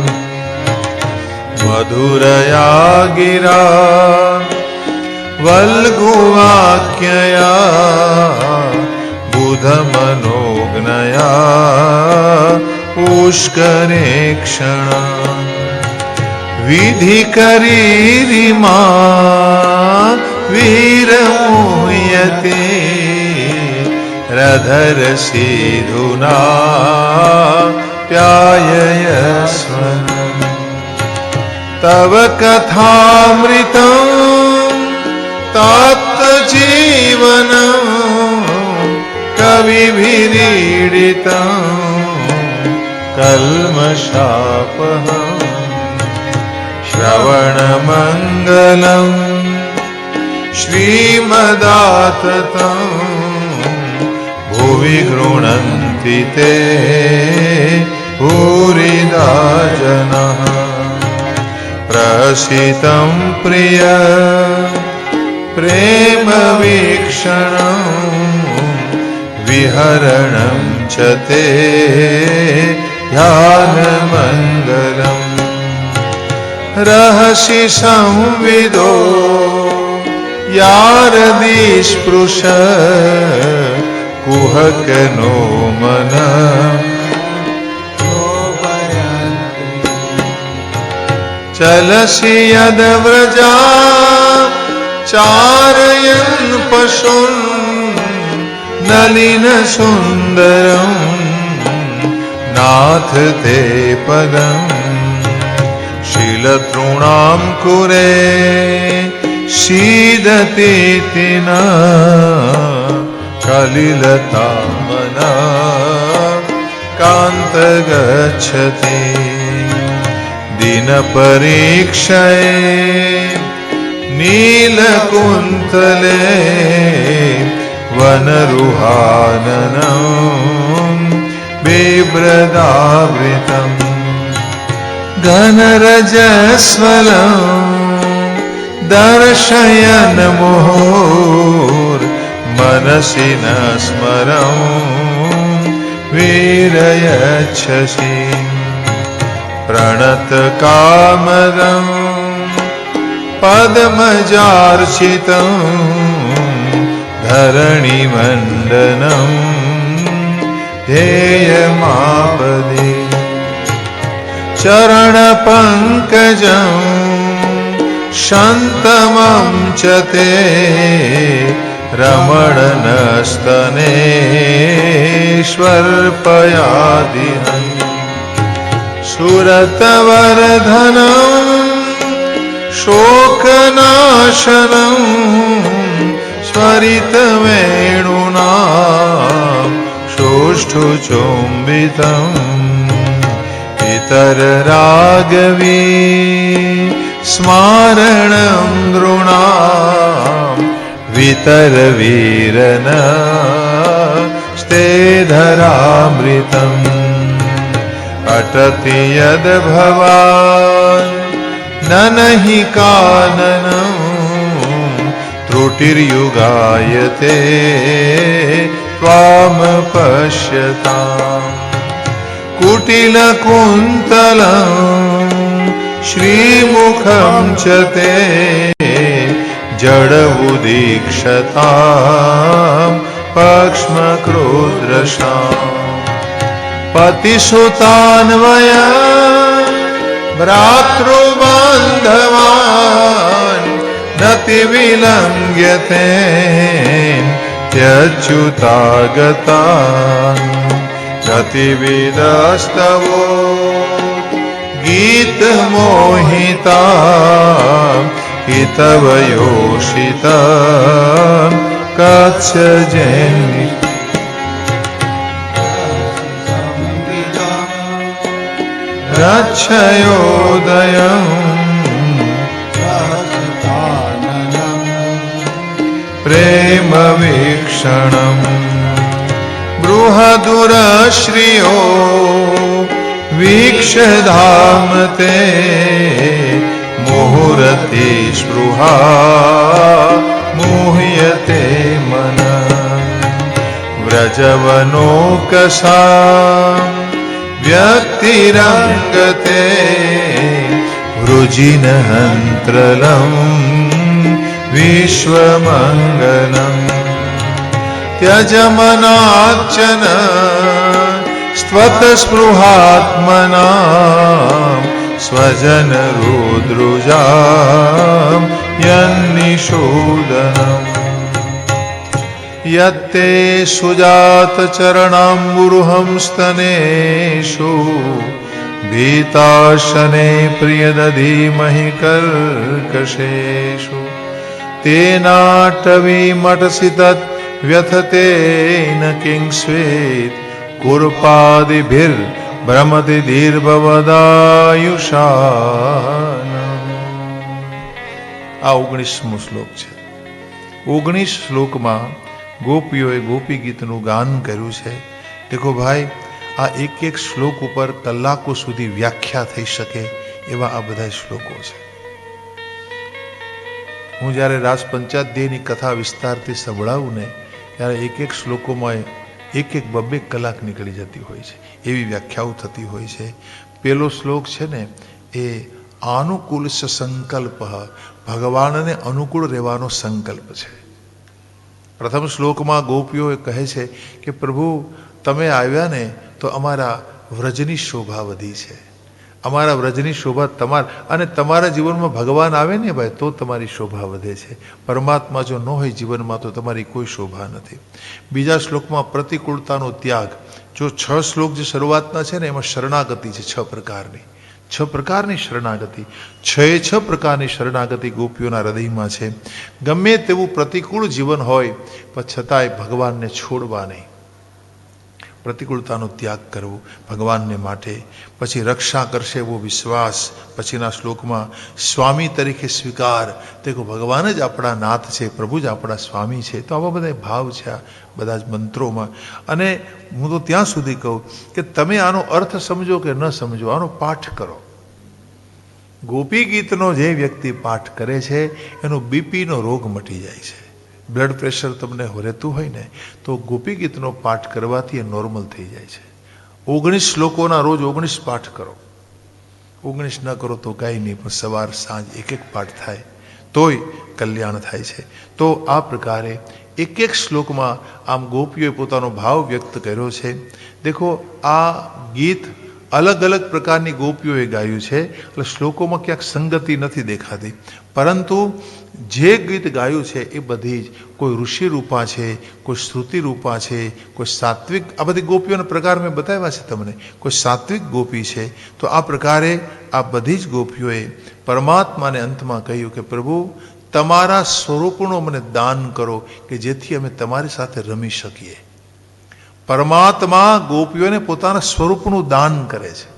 मधुरया गिरा वल्गुवाक्यया बुधमनोज्ञया पुष्करेक्षणा विधिकरीरिमा वीरमुह्यते रधरसीधुना प्याययस्वनम् तव कथामृतं तत्जीवनं कविभिरीडितं कल्मषापहम् श्रवणमङ्गलं श्रीमदाततं भुवि गृह्णन्ति ते भूरिदा जनाः प्रसितं प्रिय प्रेमवीक्षणं विहरणं च ते ध्यानमङ्गलम् रहसि संविदो यारदिस्पृश कुहकनो मन चलसि यद्व्रजा चारयन् पशून् नलिनसुन्दरं नाथ ते पदम् शीलतॄणां कुरे सीदतीति न कलिलतामना कान्त गच्छति दिन परीक्षये नीलकुन्तले वनरुहाननं बिभ्रदावृतम् घनरजस्वलं दर्शयन् मुहुर्मनसि न स्मरं वीरयच्छसि प्रणतकामदं पद्मजार्चितं धरणिमण्डनं ध्येयमापदे चरणपङ्कजं शन्तमं च ते रमणनस्तनेष्वर्पयादिहम् सुरतवरधनं शोकनाशनं स्वरितवेणुना शोष्ठुचुम्बितम् इतररागवी स्मारणं नृणां वितरवीरन स्तेधरामृतम् अटति यद्भवान् ननहि काननं त्रुटिर्युगायते त्वां पश्यताम् कुटिलकुन्तलं श्रीमुखं च ते जडवुदीक्षतां पक्ष्मक्रोद्रशाम् पतिसुतान्वया भ्रातृबान्धवान् नतिविलङ्घ्यते त्यच्युतागतान् गतिविदस्तवो गीतमोहिता हितवयोषिता कच्छजन्मि रक्षयोदयम् प्रेमवीक्षणम् बृहदुरश्रियो वीक्षधाम ते मुहुरति स्पृहा मुह्यते मन व्रजवनोकसा व्यक्तिरङ्गते वृजिनहन्त्रलं विश्वमङ्गलम् त्यजमनार्चन स्त्वतस्पृहात्मना स्वजनरुद्रुजां यन्निषूदनम् यत्ते सुजातचरणाम्बुरुहं स्तनेषु भीताशने प्रियदधीमहि कर्कशेषु तेनाटवीमटसि तत् व्यथतेन किंस्वेत् कुर्पादिभिर्भ्रमति दीर्भवदायुषानम्। આ 19મો શ્લોક છે। 19 શ્લોકમાં ગોપીઓએ ગોપી ગીતનું ગાન કર્યું છે। દેખો ભાઈ, આ એક એક શ્લોક ઉપર કલાકો સુધી વ્યાખ્યા થઈ શકે એવા આ બધા શ્લોકો છે। હું જ્યારે રાસ પંચાધ્યાયની કથા વિસ્તારથી સંભળાવું ને ત્યારે એક એક શ્લોકોમાં એક એક બબ્બે કલાક નીકળી જતી હોય છે, એવી વ્યાખ્યાઓ થતી હોય છે। પેલો શ્લોક છે ને એ આનુકૂલ સંકલ્પ, ભગવાનને અનુકૂળ રહેવાનો સંકલ્પ છે। પ્રથમ શ્લોકમાં ગોપીઓ કહે છે કે પ્રભુ તમે આવ્યા ને તો અમારા વ્રજની શોભા વધી છે, અમારા વ્રજની શોભા તમારા જીવનમાં ભગવાન આવે ને ભાઈ તો તમારી શોભા વધે છે। પરમાત્મા જો ન હોય જીવનમાં તો તમારી કોઈ શોભા નથી। બીજા શ્લોકમાં પ્રતિકૂળતાનો ત્યાગ। જો 6 શ્લોક જે શરૂઆતના છે ને એમાં શરણાગતિ છે 6 પ્રકારની, 6 પ્રકારની શરણાગતિ, 6 પ્રકારની શરણાગતિ ગોપીઓના હૃદયમાં છે। ગમે તેવું પ્રતિકૂળ જીવન હોય પણ છતાંય ભગવાનને છોડવા નહીં, પ્રતિકૂળતાનો ત્યાગ કરવો ભગવાનને માટે, પછી રક્ષા કરશે એવો વિશ્વાસ, પછીના શ્લોકમાં સ્વામી તરીકે સ્વીકાર. દેખો ભગવાન જ આપણા નાથ છે, પ્રભુ જ આપણા સ્વામી છે. તો આવા બધા ભાવ છે આ બધા જ મંત્રોમાં. અને હું તો ત્યાં સુધી કહું કે તમે આનો અર્થ સમજો કે ન સમજો, આનો પાઠ કરો. ગોપી ગીતનો જે વ્યક્તિ પાઠ કરે છે એનો બીપીનો રોગ મટી જાય છે. બ્લડ પ્રેશર તમને રહેતું હોય ને તો ગોપી ગીતનો પાઠ કરવાથી એ નોર્મલ થઈ જાય છે. 19 શ્લોકોના રોજ 19 પાઠ કરો. 19 ન કરો તો કાંઈ નહીં, પણ સવાર સાંજ એક પાઠ થાય તોય કલ્યાણ થાય છે. તો આ પ્રકારે એક શ્લોકમાં આમ ગોપીઓએ પોતાનો ભાવ વ્યક્ત કર્યો છે. દેખો આ ગીત અલગ અલગ પ્રકારની ગોપીઓએ ગાયું છે, એટલે શ્લોકોમાં ક્યાંક સંગતિ નથી દેખાતી, પરંતુ જે ગીત ગાયું છે એ બધી જ કોઈ ઋષિ રૂપા છે, કોઈ શ્રુતિ રૂપા છે, કોઈ સાત્વિક, આ બધી ગોપીઓના પ્રકાર મેં બતાવ્યા છે તમને. કોઈ સાત્વિક ગોપી છે. તો આ પ્રકારે આ બધી જ ગોપીઓએ પરમાત્માને અંતમાં કહ્યું કે પ્રભુ તમારા સ્વરૂપનું મને દાન કરો કે જેથી અમે તમારી સાથે રમી શકીએ. પરમાત્મા ગોપીઓને પોતાના સ્વરૂપનું દાન કરે છે.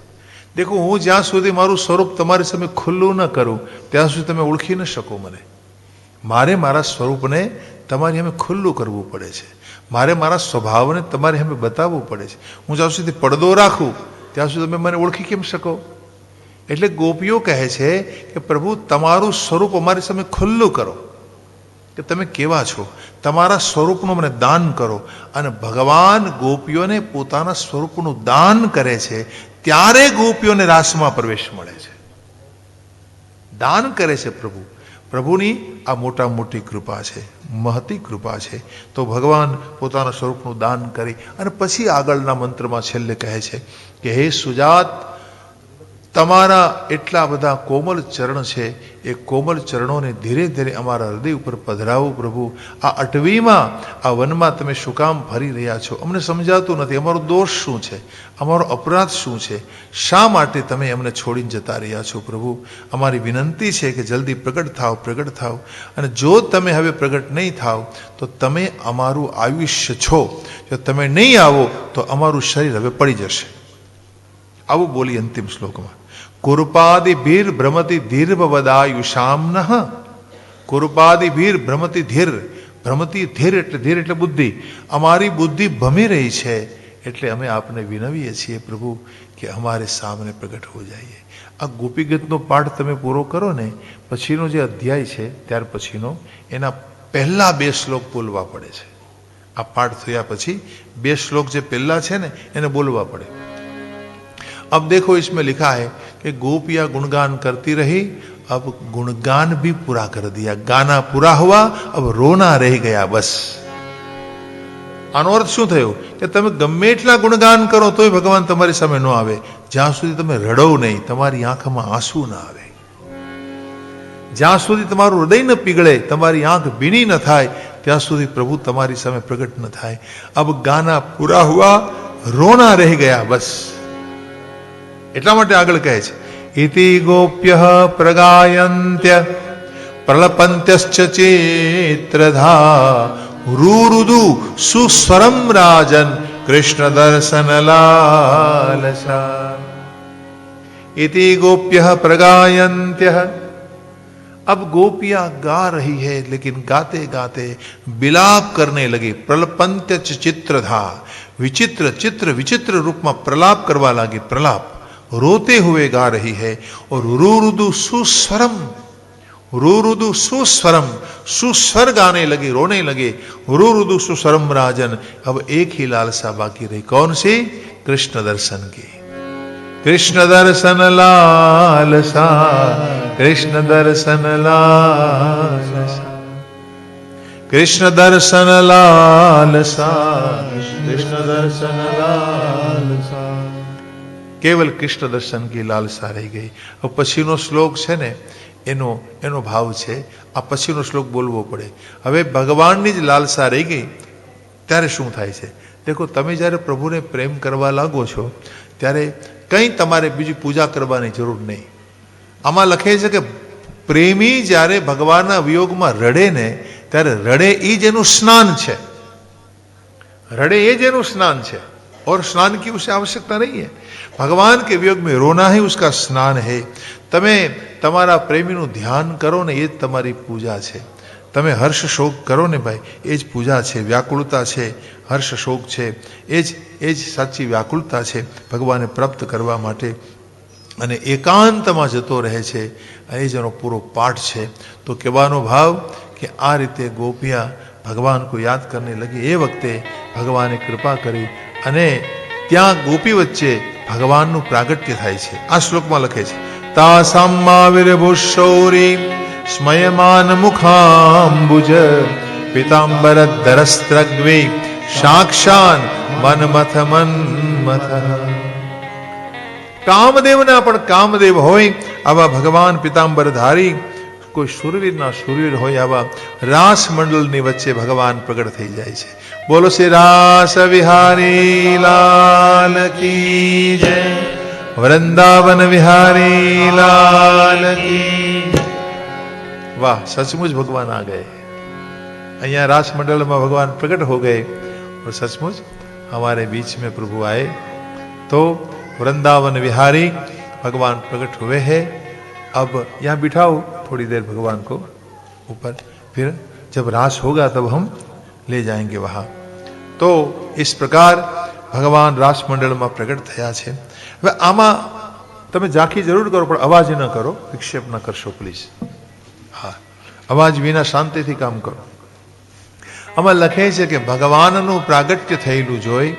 દેખો હું જ્યાં સુધી મારું સ્વરૂપ તમારી સામે ખુલ્લું ન કરું ત્યાં સુધી તમે ઓળખી ન શકો મને. મારે મારા સ્વરૂપને તમારી સામે ખુલ્લું કરવું પડે છે. મારે મારા સ્વભાવને તમારી સામે બતાવવું પડે છે. હું જ્યાં સુધી પડદો રાખું ત્યાં સુધી તમે મને ઓળખી કેમ શકો? એટલે ગોપીઓ કહે છે કે પ્રભુ તમારું સ્વરૂપ અમારી સામે ખુલ્લું કરો કે તમે કેવા છો, તમારા સ્વરૂપનું મને દાન કરો. અને ભગવાન ગોપીઓને પોતાના સ્વરૂપનું દાન કરે છે ત્યારે ગોપીઓને રાસમાં પ્રવેશ મળે છે. દાન કરે છે પ્રભુ. પ્રભુની આ મોટી કૃપા છે, મહતી કૃપા છે. તો ભગવાન પોતાના સ્વરૂપનું દાન કરી અને પછી આગળના મંત્રમાં છેલ્લે કહે છે કે હે સુજાત, તમારા એટલા બધા કોમલ ચરણ છે, એ કોમલ ચરણોને ધીરે ધીરે અમારા હૃદય ઉપર પધરાવો પ્રભુ. આ અટવીમાં, આ વનમાં તમે શું કામ ફરી રહ્યા છો? અમને સમજાતું નથી. અમારો દોષ શું છે? અમારો અપરાધ શું છે? શા માટે તમે અમને છોડીને જતા રહ્યા છો પ્રભુ? અમારી વિનંતી છે કે જલ્દી પ્રગટ થાવ. અને જો તમે હવે પ્રગટ નહીં થાવ તો તમે અમારું આયુષ્ય છો. જો તમે નહીં આવો તો અમારું શરીર હવે પડી જશે. આવું બોલી અંતિમ શ્લોકમાં. કુરુપાદિભીર ભ્રમતિ ધીર્વદાયુષામ્નઃ. કુરુપાદિભીર ભ્રમતિ ધીર. ભ્રમતિ ધીર એટલે બુદ્ધિ. અમારી બુદ્ધિ ભમી રહી છે એટલે અમે આપને વિનવીએ છીએ પ્રભુ કે અમારે સામને પ્રગટ હો જાઈએ. આ ગોપીગીતનો પાઠ તમે પૂરો કરો ને પછીનો જે અધ્યાય છે ત્યાર પછીનો, એના પહેલા 2 શ્લોક બોલવા પડે છે. આ પાઠ થયા પછી 2 શ્લોક જે પહેલા છે ને એને બોલવા પડે. अब देखो इसमें लिखा है कि गोपियां गुणगान करती रही, अब गुणगान भी पूरा कर दिया. गाना पूरा हुआ, अब रोना रह गया बस. આનો અર્થ શું થયો કે તમે ગમે એટલા ગુણગાન કરો તોય ભગવાન તમારી સામે ન આવે જ્યાં સુધી તમે રડો નહીં, તમારી આંખમાં આંસુ ના આવે, જ્યાં સુધી તમારું હૃદય ન પીગળે, તમારી આંખ ભીની ન થાય ત્યાં સુધી પ્રભુ તમારી સામે પ્રગટ ન થાય. અબ ગાના પૂરા હુઆ, રોના રહી ગયા બસ. એટલા માટે આગળ કહે છે ઇતિ ગોપ્ય પ્રગાયંત્ય પ્રલપંત્યશ્ચ ચેત્રધા રૂરુદુ સુસ્વરમ રાજન कृष्ण दर्शन लालसा. इति गोप्य प्रगायन्त्य. अब गोपियां गा रही है लेकिन गाते गाते विलाप करने लगी. प्रलपंत्य चित्रधा. विचित्र चित्र विचित्र रूप में प्रलाप करवा लगी. प्रलाप रोते हुए गा रही है. और रुरुदु सुस्वरम, रुरुदु सुस्वरम, सुस्वर गाने लगी, रोने लगे. रुरुदु सुस्वरम राजन. अब एक ही लालसा बाकी रही. कौन सी? कृष्ण दर्शन की. कृष्ण दर्शन लालसा, कृष्ण दर्शन लालसा, कृष्ण दर्शन लालसा, कृष्ण दर्शन लालसा. केवल कृष्ण दर्शन की लालसा रही गई. अब पछीनो श्लोक है ने એનો ભાવ છે. આ પછીનો શ્લોક બોલવો પડે. હવે ભગવાનની જ લાલસા રહી ગઈ ત્યારે શું થાય છે? દેખો, તમે જ્યારે પ્રભુને પ્રેમ કરવા લાગો છો ત્યારે કંઈ તમારે બીજી પૂજા કરવાની જરૂર નહીં. આમાં લખે છે કે પ્રેમી જ્યારે ભગવાનના વિયોગમાં રડે ને ત્યારે રડે એ જ એનું સ્નાન છે. રડે એ જ એનું સ્નાન છે. और स्नान की उसे आवश्यकता नहीं है। भगवान के वियोग में रोना ही उसका स्नान है। તમે તમારા પ્રેમીનું ધ્યાન કરો ને એ જ તમારી પૂજા છે। તમે હર્ષ શોક કરો ને ભાઈ, એ જ પૂજા છે, વ્યાકુળતા છે, હર્ષ શોક છે, એ જ સાચી વ્યાકુળતા છે ભગવાનને પ્રાપ્ત કરવા માટે। અને એકાંતમાં જતો રહે છે, એ જ એનો પૂરો પાઠ છે। તો કહેવાનો ભાવ કે આ રીતે ગોપિયા ભગવાન કો યાદ કરને લગી। એ વખતે ભગવાને કૃપા કરી અને ત્યાં ગોપી વચ્ચે ભગવાનનું પ્રાગટ્ય થાય છે। આ શ્લોકમાં લખે છે, તાસામ્માવિર્ભુશૌરી સ્મયમાન મુખાંબુજ પિતાંબરધરસ્ત્રગ્વે સાક્ષાન મન્મથ મન્મથ। કામદેવના પણ કામદેવ હોય આવા ભગવાન પિતાંબરધારી, કોઈ શુરવીરના શુરવીર હોય આવા રાસ મંડળની વચ્ચે ભગવાન પ્રગટ થઈ જાય છે। બોલો શ્રી રાસ વિહારી લાલ કી જય, વૃંદાવન વિહારી લાલ કી। વાહ, सचमुच भगवान आ गए। અહીંયા रास मंडल में भगवान प्रकट हो गए और सचमुच हमारे बीच में प्रभु आए। तो वृंदावन विहारी भगवान प्रकट हुए हैं। अब यहाँ बिठाओ थोड़ी देर भगवान को ऊपर, फिर जब रास होगा तब हम ले जाएंगे वहाँ। तो इस प्रकार भगवान रास मंडल में प्रकट थया छे। હવે આમાં તમે ઝાંખી જરૂર કરો પણ અવાજ ન કરો, વિક્ષેપ ન કરશો પ્લીઝ। હા, અવાજ વિના શાંતિથી કામ કરો। આમાં લખે છે કે ભગવાનનું પ્રાગટ્ય થયેલું જોઈ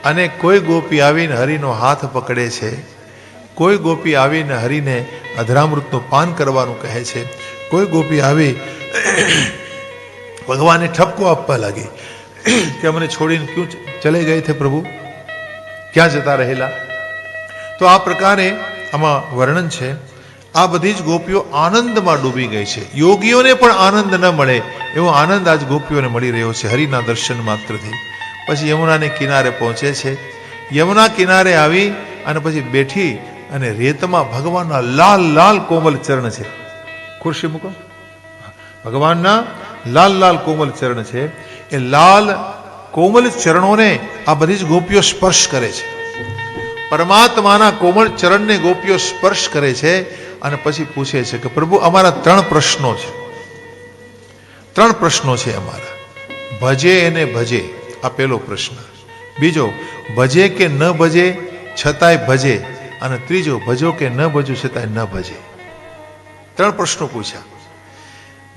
અને કોઈ ગોપી આવીને હરિનો હાથ પકડે છે, કોઈ ગોપી આવીને હરિને અધરામૃતનું પાન કરવાનું કહે છે, કોઈ ગોપી આવી ભગવાનને ઠપકો આપવા લાગી કે અમને છોડીને ક્यों ચલે ગયે થે પ્રભુ, ક્યાં જતા રહેલા। તો આ પ્રકારે આમાં વર્ણન છે। આ બધી જ ગોપીઓ આનંદમાં ડૂબી ગઈ છે। યોગીઓને પણ આનંદ ન મળે એવો આનંદ આજ ગોપીઓને મળી રહ્યો છે હરિના દર્શન માત્રથી। પછી યમુનાને કિનારે પહોંચે છે। યમુના કિનારે આવી અને પછી બેઠી અને રેતમાં ભગવાનના લાલ લાલ કોમલ ચરણ છે। ખુરશી મૂકો। ભગવાનના લાલ લાલ કોમલ ચરણ છે। એ લાલ કોમલ ચરણોને આ બધી જ ગોપીઓ સ્પર્શ કરે છે। પરમાત્માના કોમળ ચરણને ગોપીઓ સ્પર્શ કરે છે અને પછી પૂછે છે કે પ્રભુ અમારા 3 પ્રશ્નો છે। 3 પ્રશ્નો છે અમારા। ભજે એને ભજે, આ પહેલો પ્રશ્ન। બીજો, ભજે કે ન ભજે છતાંય ભજે, અને ત્રીજો, ભજો કે ન ભજો છતાંય ન ભજે। 3 પ્રશ્નો પૂછ્યા।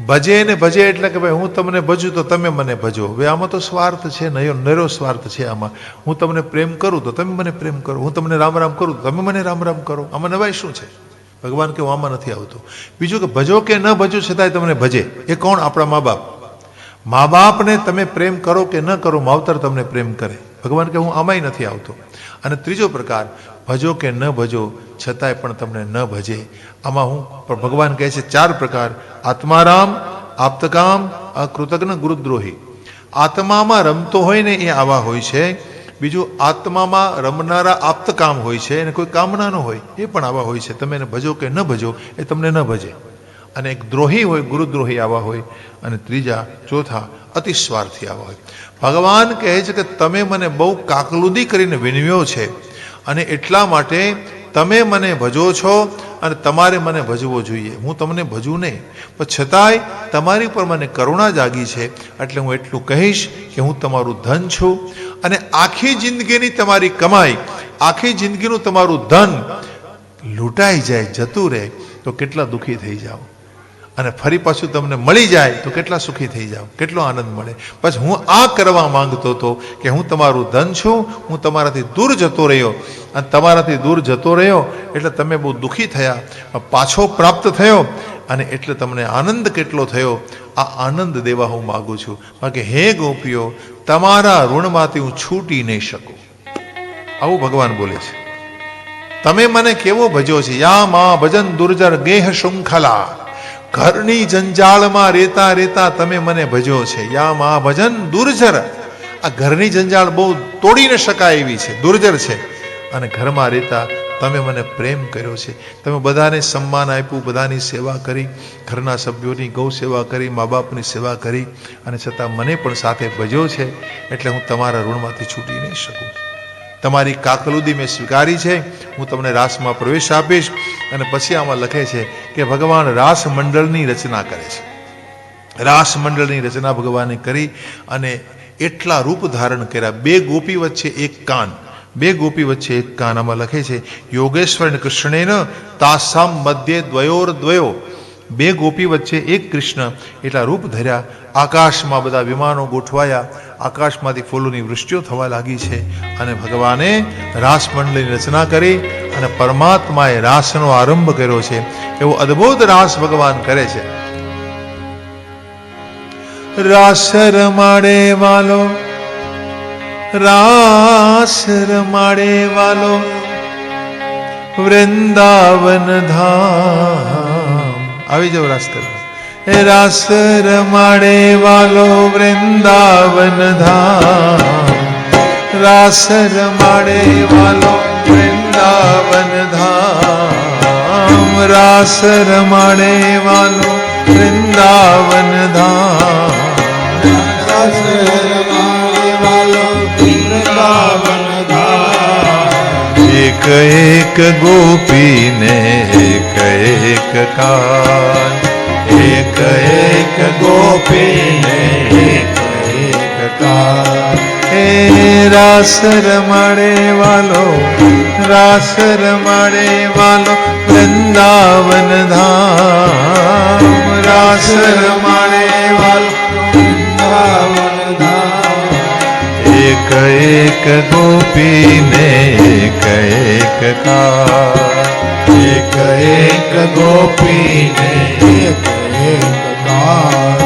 ભજે ને ભજે એટલે કે ભાઈ હું તમને ભજું તો તમે મને ભજો। હવે આમાં તો સ્વાર્થ છે, નરો સ્વાર્થ છે આમાં। હું તમને પ્રેમ કરું તો તમે મને પ્રેમ કરો, હું તમને રામ રામ કરું તો તમે મને રામ રામ કરો। આમાં નવાઈ શું છે? ભગવાન કે આમાં નથી આવતું। બીજું કે ભજો કે ન ભજો છતાંય તમને ભજે, એ કોણ? આપણા મા બાપ। મા બાપને તમે પ્રેમ કરો કે ન કરો, માવતર તમને પ્રેમ કરે। ભગવાન કે હું આમાંય નથી આવતો। અને ત્રીજો પ્રકાર, ભજો કે ન ભજો છતાંય પણ તમને ન ભજે। આમાં હું પણ ભગવાન કહે છે 4 પ્રકાર। આત્મારામ, આપ્તકામ, અકૃતજ્ઞ, ગુરુદ્રોહી। આત્મામાં રમતો હોય ને એ આવા હોય છે। બીજું, આત્મામાં રમનારા આપ્તકામ હોય છે અને કોઈ કામનાનો હોય એ પણ આવા હોય છે। તમે એને ભજો કે ન ભજો એ તમને ન ભજે। અને એક દ્રોહી હોય, ગુરુદ્રોહી આવા હોય। અને ત્રીજા, ચોથા, અતિ સ્વાર્થી આવા હોય। ભગવાન કહે છે કે તમે મને બહુ કાકલુદી કરીને વિનવ્યો છે અને એટલા માટે તમે મને ભજો છો અને તમારે મને ભજવો જોઈએ। હું તમને ભજું નહીં, પણ છતાંય તમારી પર મને કરુણા જાગી છે એટલે હું એટલું કહીશ કે હું તમારું ધન છું અને આખી જિંદગીની તમારી કમાઈ, આખી જિંદગીનું તમારું ધન લૂંટાઈ જાય, જતું રહે તો કેટલા દુઃખી થઈ જાઓ, અને ફરી પાછું તમને મળી જાય તો કેટલા સુખી થઈ જાઓ, કેટલો આનંદ મળે। બસ હું આ કરવા માંગતો હતો કે હું તમારું ધન છું, હું તમારાથી દૂર જતો રહ્યો અને તમારાથી દૂર જતો રહ્યો એટલે તમે બહુ દુઃખી થયા, પાછો પ્રાપ્ત થયો અને એટલે તમને આનંદ કેટલો થયો, આ આનંદ દેવા હું માગું છું। બાકી હે ગોપીઓ, તમારા ઋણમાંથી હું છૂટી નહીં શકું। આવું ભગવાન બોલે છે। તમે મને કેવો ભજો છે? યા મા ભજન દુર્જર ગેહ શૃંખલા, ઘરની જંજાળમાં રેતા રેતા તમે મને ભજો છે। યા મા ભજન દુર્જર, આ ઘરની જંજાળ બહુ તોડી ન શકાય એવી છે, દુર્જર છે, અને ઘરમાં રહેતા તમે મને પ્રેમ કર્યો છે। તમે બધાને સન્માન આપ્યું, બધાની સેવા કરી, ઘરના સભ્યોની ગૌ સેવા કરી, મા બાપની સેવા કરી, અને છતાં મને પણ સાથે ભજ્યો છે એટલે હું તમારા ઋણમાંથી છૂટી નહીં શકું। તમારી કાકલુદી મેં સ્વીકારી છે, હું તમને રાસમાં પ્રવેશ આપીશ. અને પછી આમાં લખે છે કે ભગવાન રાસ મંડળની રચના કરે છે. રાસ મંડળની રચના ભગવાને કરી અને એટલા રૂપ ધારણ કર્યા. બે ગોપી વચ્ચે એક કાન, બે ગોપી વચ્ચે એક કાન. આમાં લખે છે યોગેશ્વર અને કૃષ્ણેન તાસામ મધ્યે દ્વયોર દ્વયો, બે ગોપી વચ્ચે એક કૃષ્ણ એટલા રૂપ ધર્યા. આકાશમાં બધા વિમાનો ગોઠવાયા, આકાશમાંથી ફૂલોની વૃષ્ટિઓ થવા લાગી છે. અને ભગવાને રાસ મંડળની રચના કરી અને પરમાત્માએ રાસનો આરંભ કર્યો છે. એવો અદ્ભુત રાસ ભગવાન કરે છે. રાસ રમાડે વાલો, રાસ રમાડે વાલો, વૃંદાવન ધામ. આવી જાવ રાસ કરવા. રાસ રમાડે વાલો, વૃંદાવન ધામ. રાસ રમાડે વાલો, વૃંદાવન ધામ. રાસ રમાડે વાલો, વૃંદાવન ધામ. રાસ રમાડે વાલો, વૃંદાવન ધામ. એક એક ગોપીને એક એક કાન, એક એક ગોપીને એક એક કાન. હે રાસ રમાડે વાલો, રાસ રમાડે વાલો, વૃંદાવન ધામ. રાસ રમાડે વાલો, વૃંદાવન ધામ. એક એક ગોપીને એક એક કાન, એક એક ગોપીને એક એક કાન.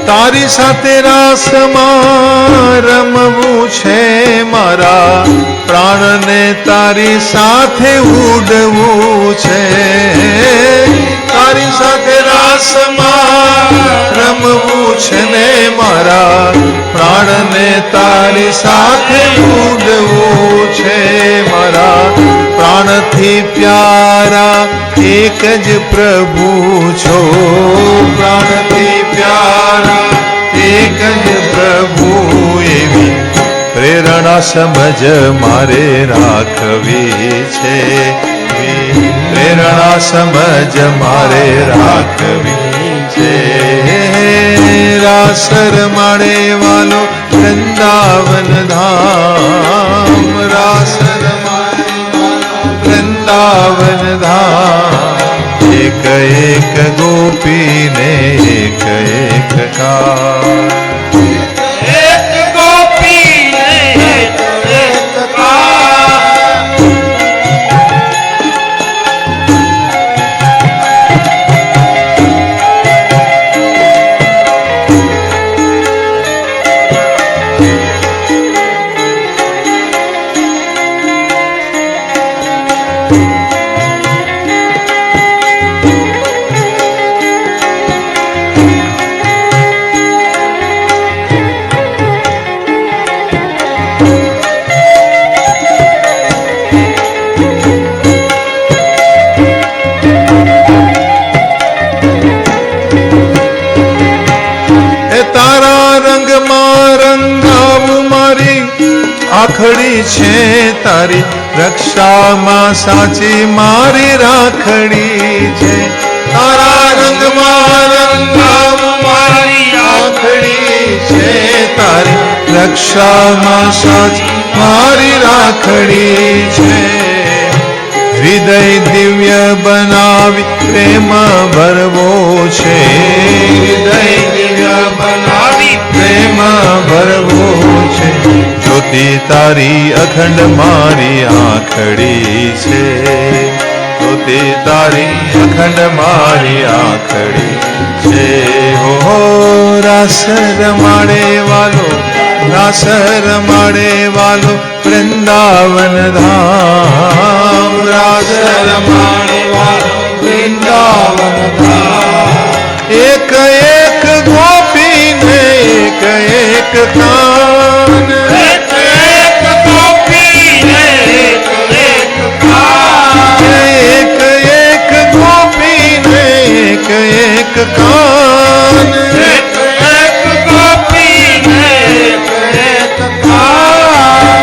તારી સાથે રાસમાં રમવું છે મારા, પ્રાણને તારી સાથે ઉડવું છે. તારી સાથે રાસમાં રમવું છે ને મારા, પ્રાણને તારી સાથે ઉડવું છે મારા. પ્રાણથી પ્યારા એક જ પ્રભુ છો, પ્રાણથી પ્યારા એક જ પ્રભુ. એવી પ્રેરણા સમજ મારે રાખવી છે, પ્રેરણા સમજ મારે રાખવી છે. રાસ રમાડે વાલો, વૃંદાવન ધામ. રાસ રમાડે વાલો, વૃંદાવન ધામ. એક એક ગોપીને એક એક કાન, એક ગોપીને એક એક કાન. આખડી છે તારી રક્ષામાં, સાચી મારી રાખડી છે. તારા રંગમાં રંગાવું મારી આખડી છે તારી રક્ષામાં, સાચી મારી રાખડી છે. હૃદય દિવ્ય બનાવી પ્રેમ ભરવો છે, હૃદય દિવ્ય બનાવી પ્રેમ ભરવો છે. જ્યોતિ તારી અખંડ મારી આંખડી છે, જ્યોતિ તારી અખંડ મારી આંખડી છે. હો રાસ રમાડે વાલો, રાસ રમાડે વાલો, વૃંદાવન ધામ રાસ રમાડે વાલો વૃંદાવન ધામ એક એક ગોપીને એક એક કાન એક એક ગોપીને એક એક કાન એક એક ગોપીને એક એક કાન એક એક ગોપીને એક એક કાન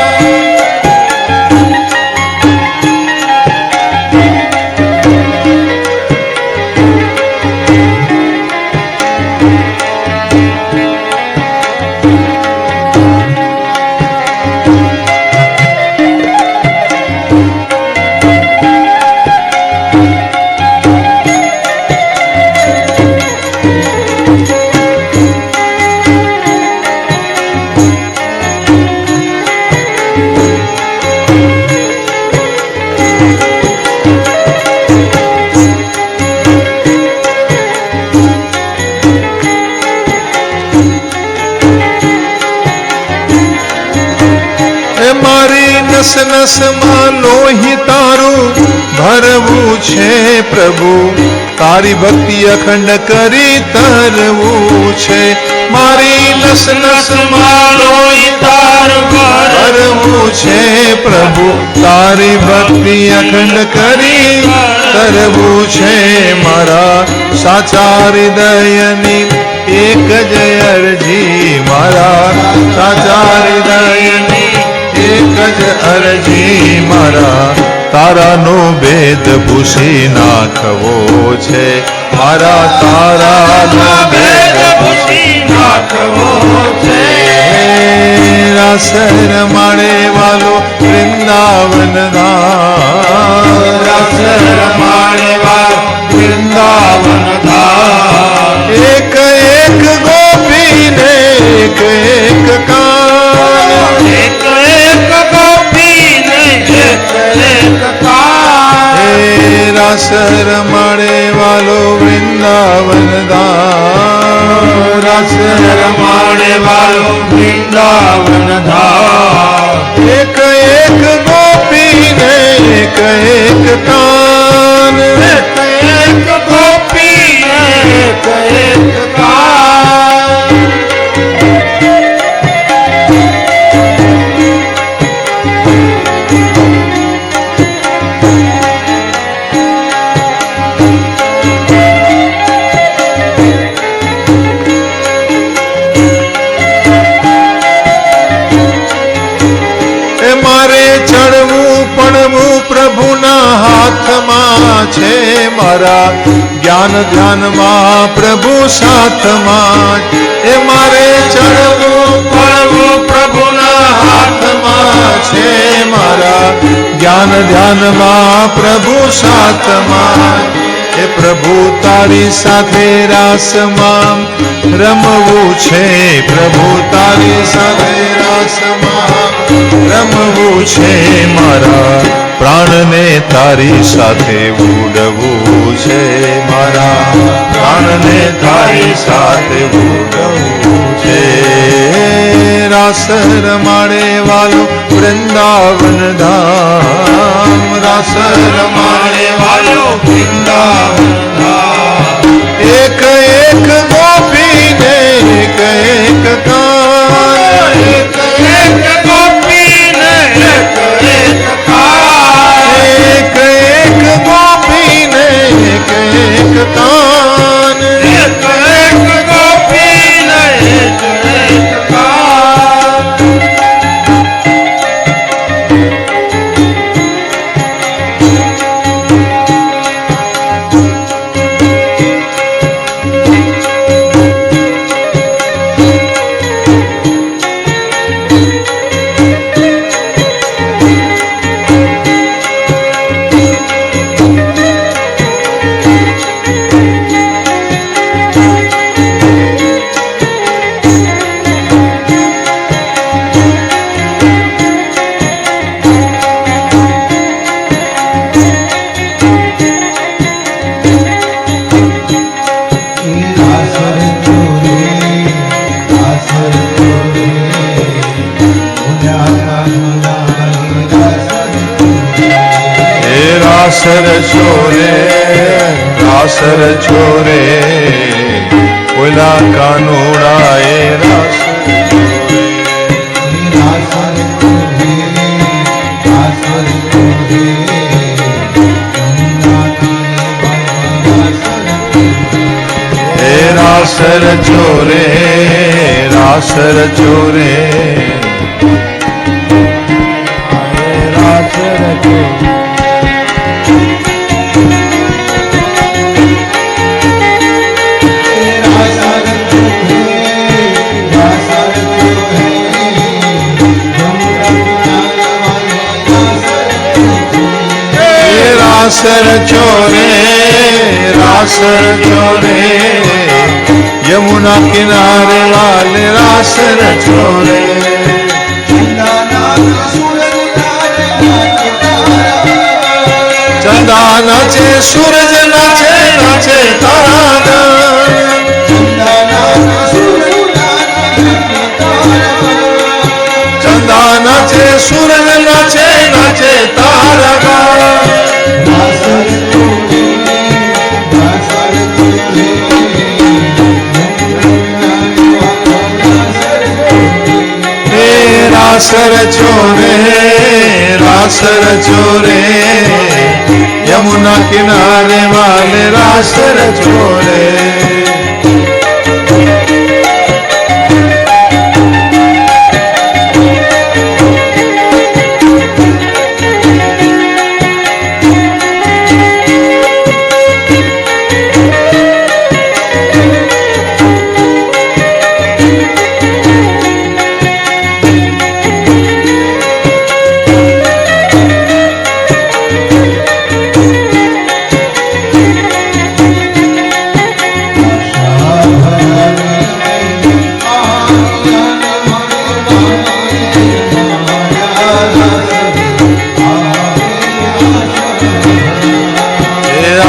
નસ નસમાં લોહી તારું ભરવું છે પ્રભુ તારી ભક્તિ અખંડ કરી તરવું છે મારી નસ નસમાં લોહી તારું ભરવું છે પ્રભુ તારી ભક્તિ અખંડ કરી તરવું છે મારા સાચા હૃદયની એક જ અરજી મારા સાચા હૃદયની એક જ અરજી મારા તારાનો ભેદ ભૂસી નાખવો છે મારા તારાનો ભેદ ભૂસી નાખવો છે રાસ રમાડે વાલો વૃંદાવન ધામ રાસ રમાડે વાલો વૃંદાવન ધામ એક એક ગોપીને એક એક કાન એક એક ગોપીને એક એક કાન રાસ રમાડે વાલો વૃંદાવન ધામ રાસ રમાડે વાલો વૃંદાવન ધામ એક એક ગોપીને એક એક કાન એક એક ગોપીને એક એક કાન મારે ચડવું પડવું પ્રભુના હાથમાં છે મારા જ્ઞાન ધ્યાનમાં પ્રભુ સાથમાં એ મારે ચડવું પડવું પ્રભુના હાથમાં છે મારા જ્ઞાન ધ્યાનમાં પ્રભુ સાથમાં એ પ્રભુ તારી સાથે રાસમાં રમવું છે પ્રભુ તારી સાથે રાસમાં રમવું છે મારા પ્રાણને તારી સાથે ઉડવું છે મારા પ્રાણને તારી સાથે ઉડવું છે રાસ રમાડે વાલો વૃંદાવન ધામ રાસ રમાડે વાલો વૃંદાવન ધામ એક એક ગોપીને એક એક કાન એક એક ગોપીને એક એક કાન એક એક ગોપીને એક એક કાન એક એક ગોપીને એક એક કાન રાસ રચો રે ઓલા કાનુડાએ રાસ રાસ રચો રે રાસ રચો રે રાસ રચો रास रचो रे यमुना किनारे वाले रास रचो रे चंदा नाचे सूरज नाचे नाचे तारा चंदा नाचे सूरज नाचे नाचे तारा रास रचो रे यमुना किनारे वाले रास रचो रे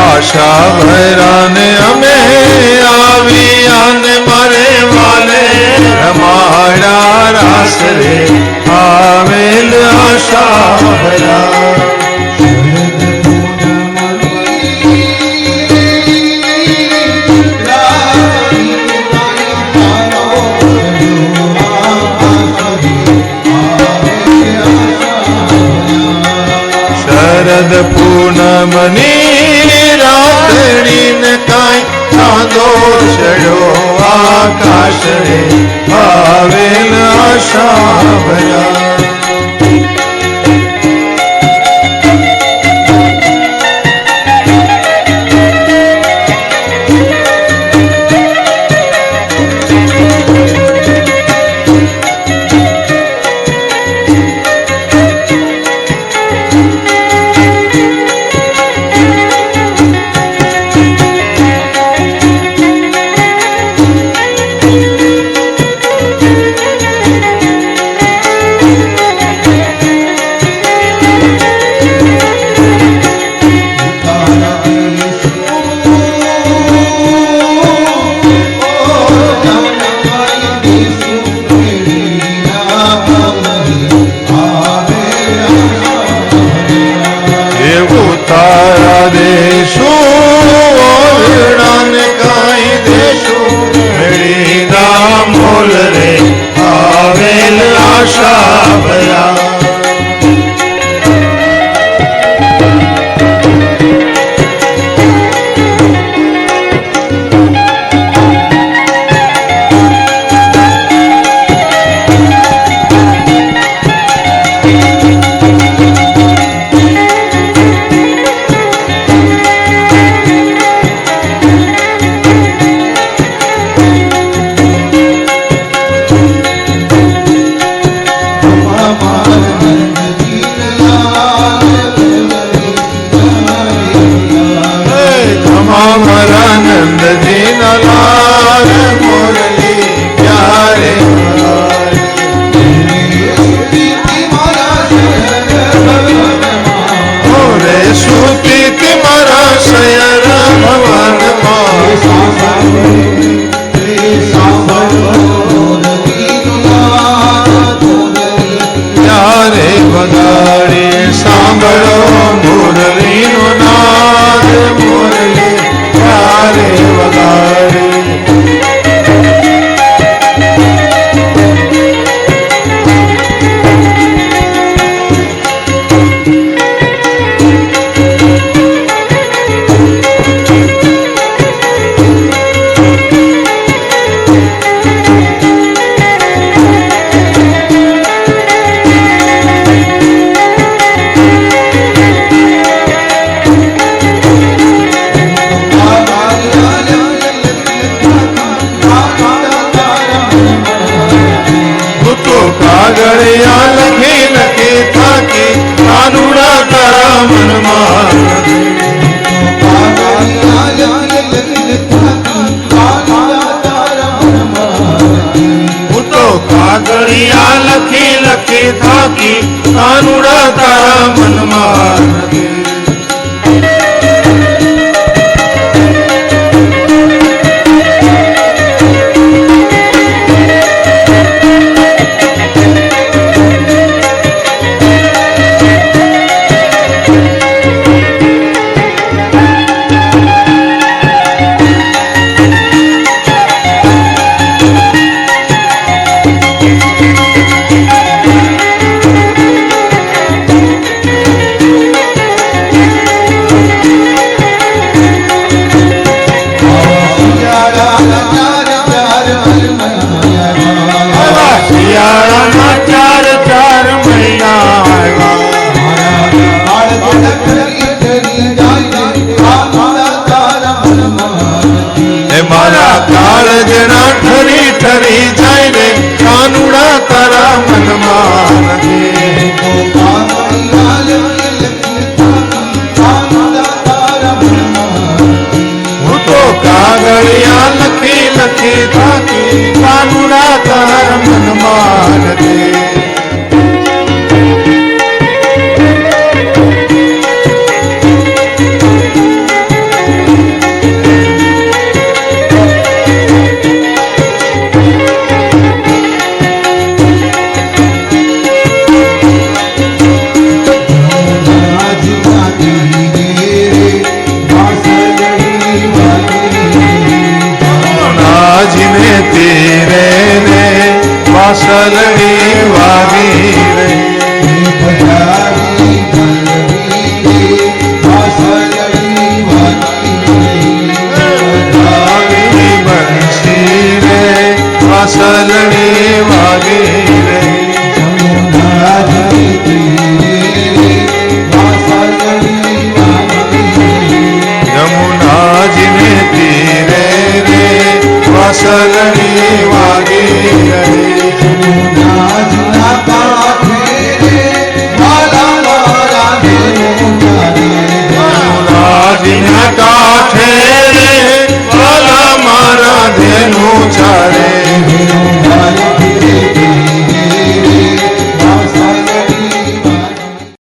આશા ભરાને અમે આવિયાને મારે વાલે રમાડા રાસ રે આવેલ આશા ભરા શરદ પૂનમની રાતડીને કાંઈ ચાંદો ચડ્યો આકાશ રે આવેલ આશા ભયા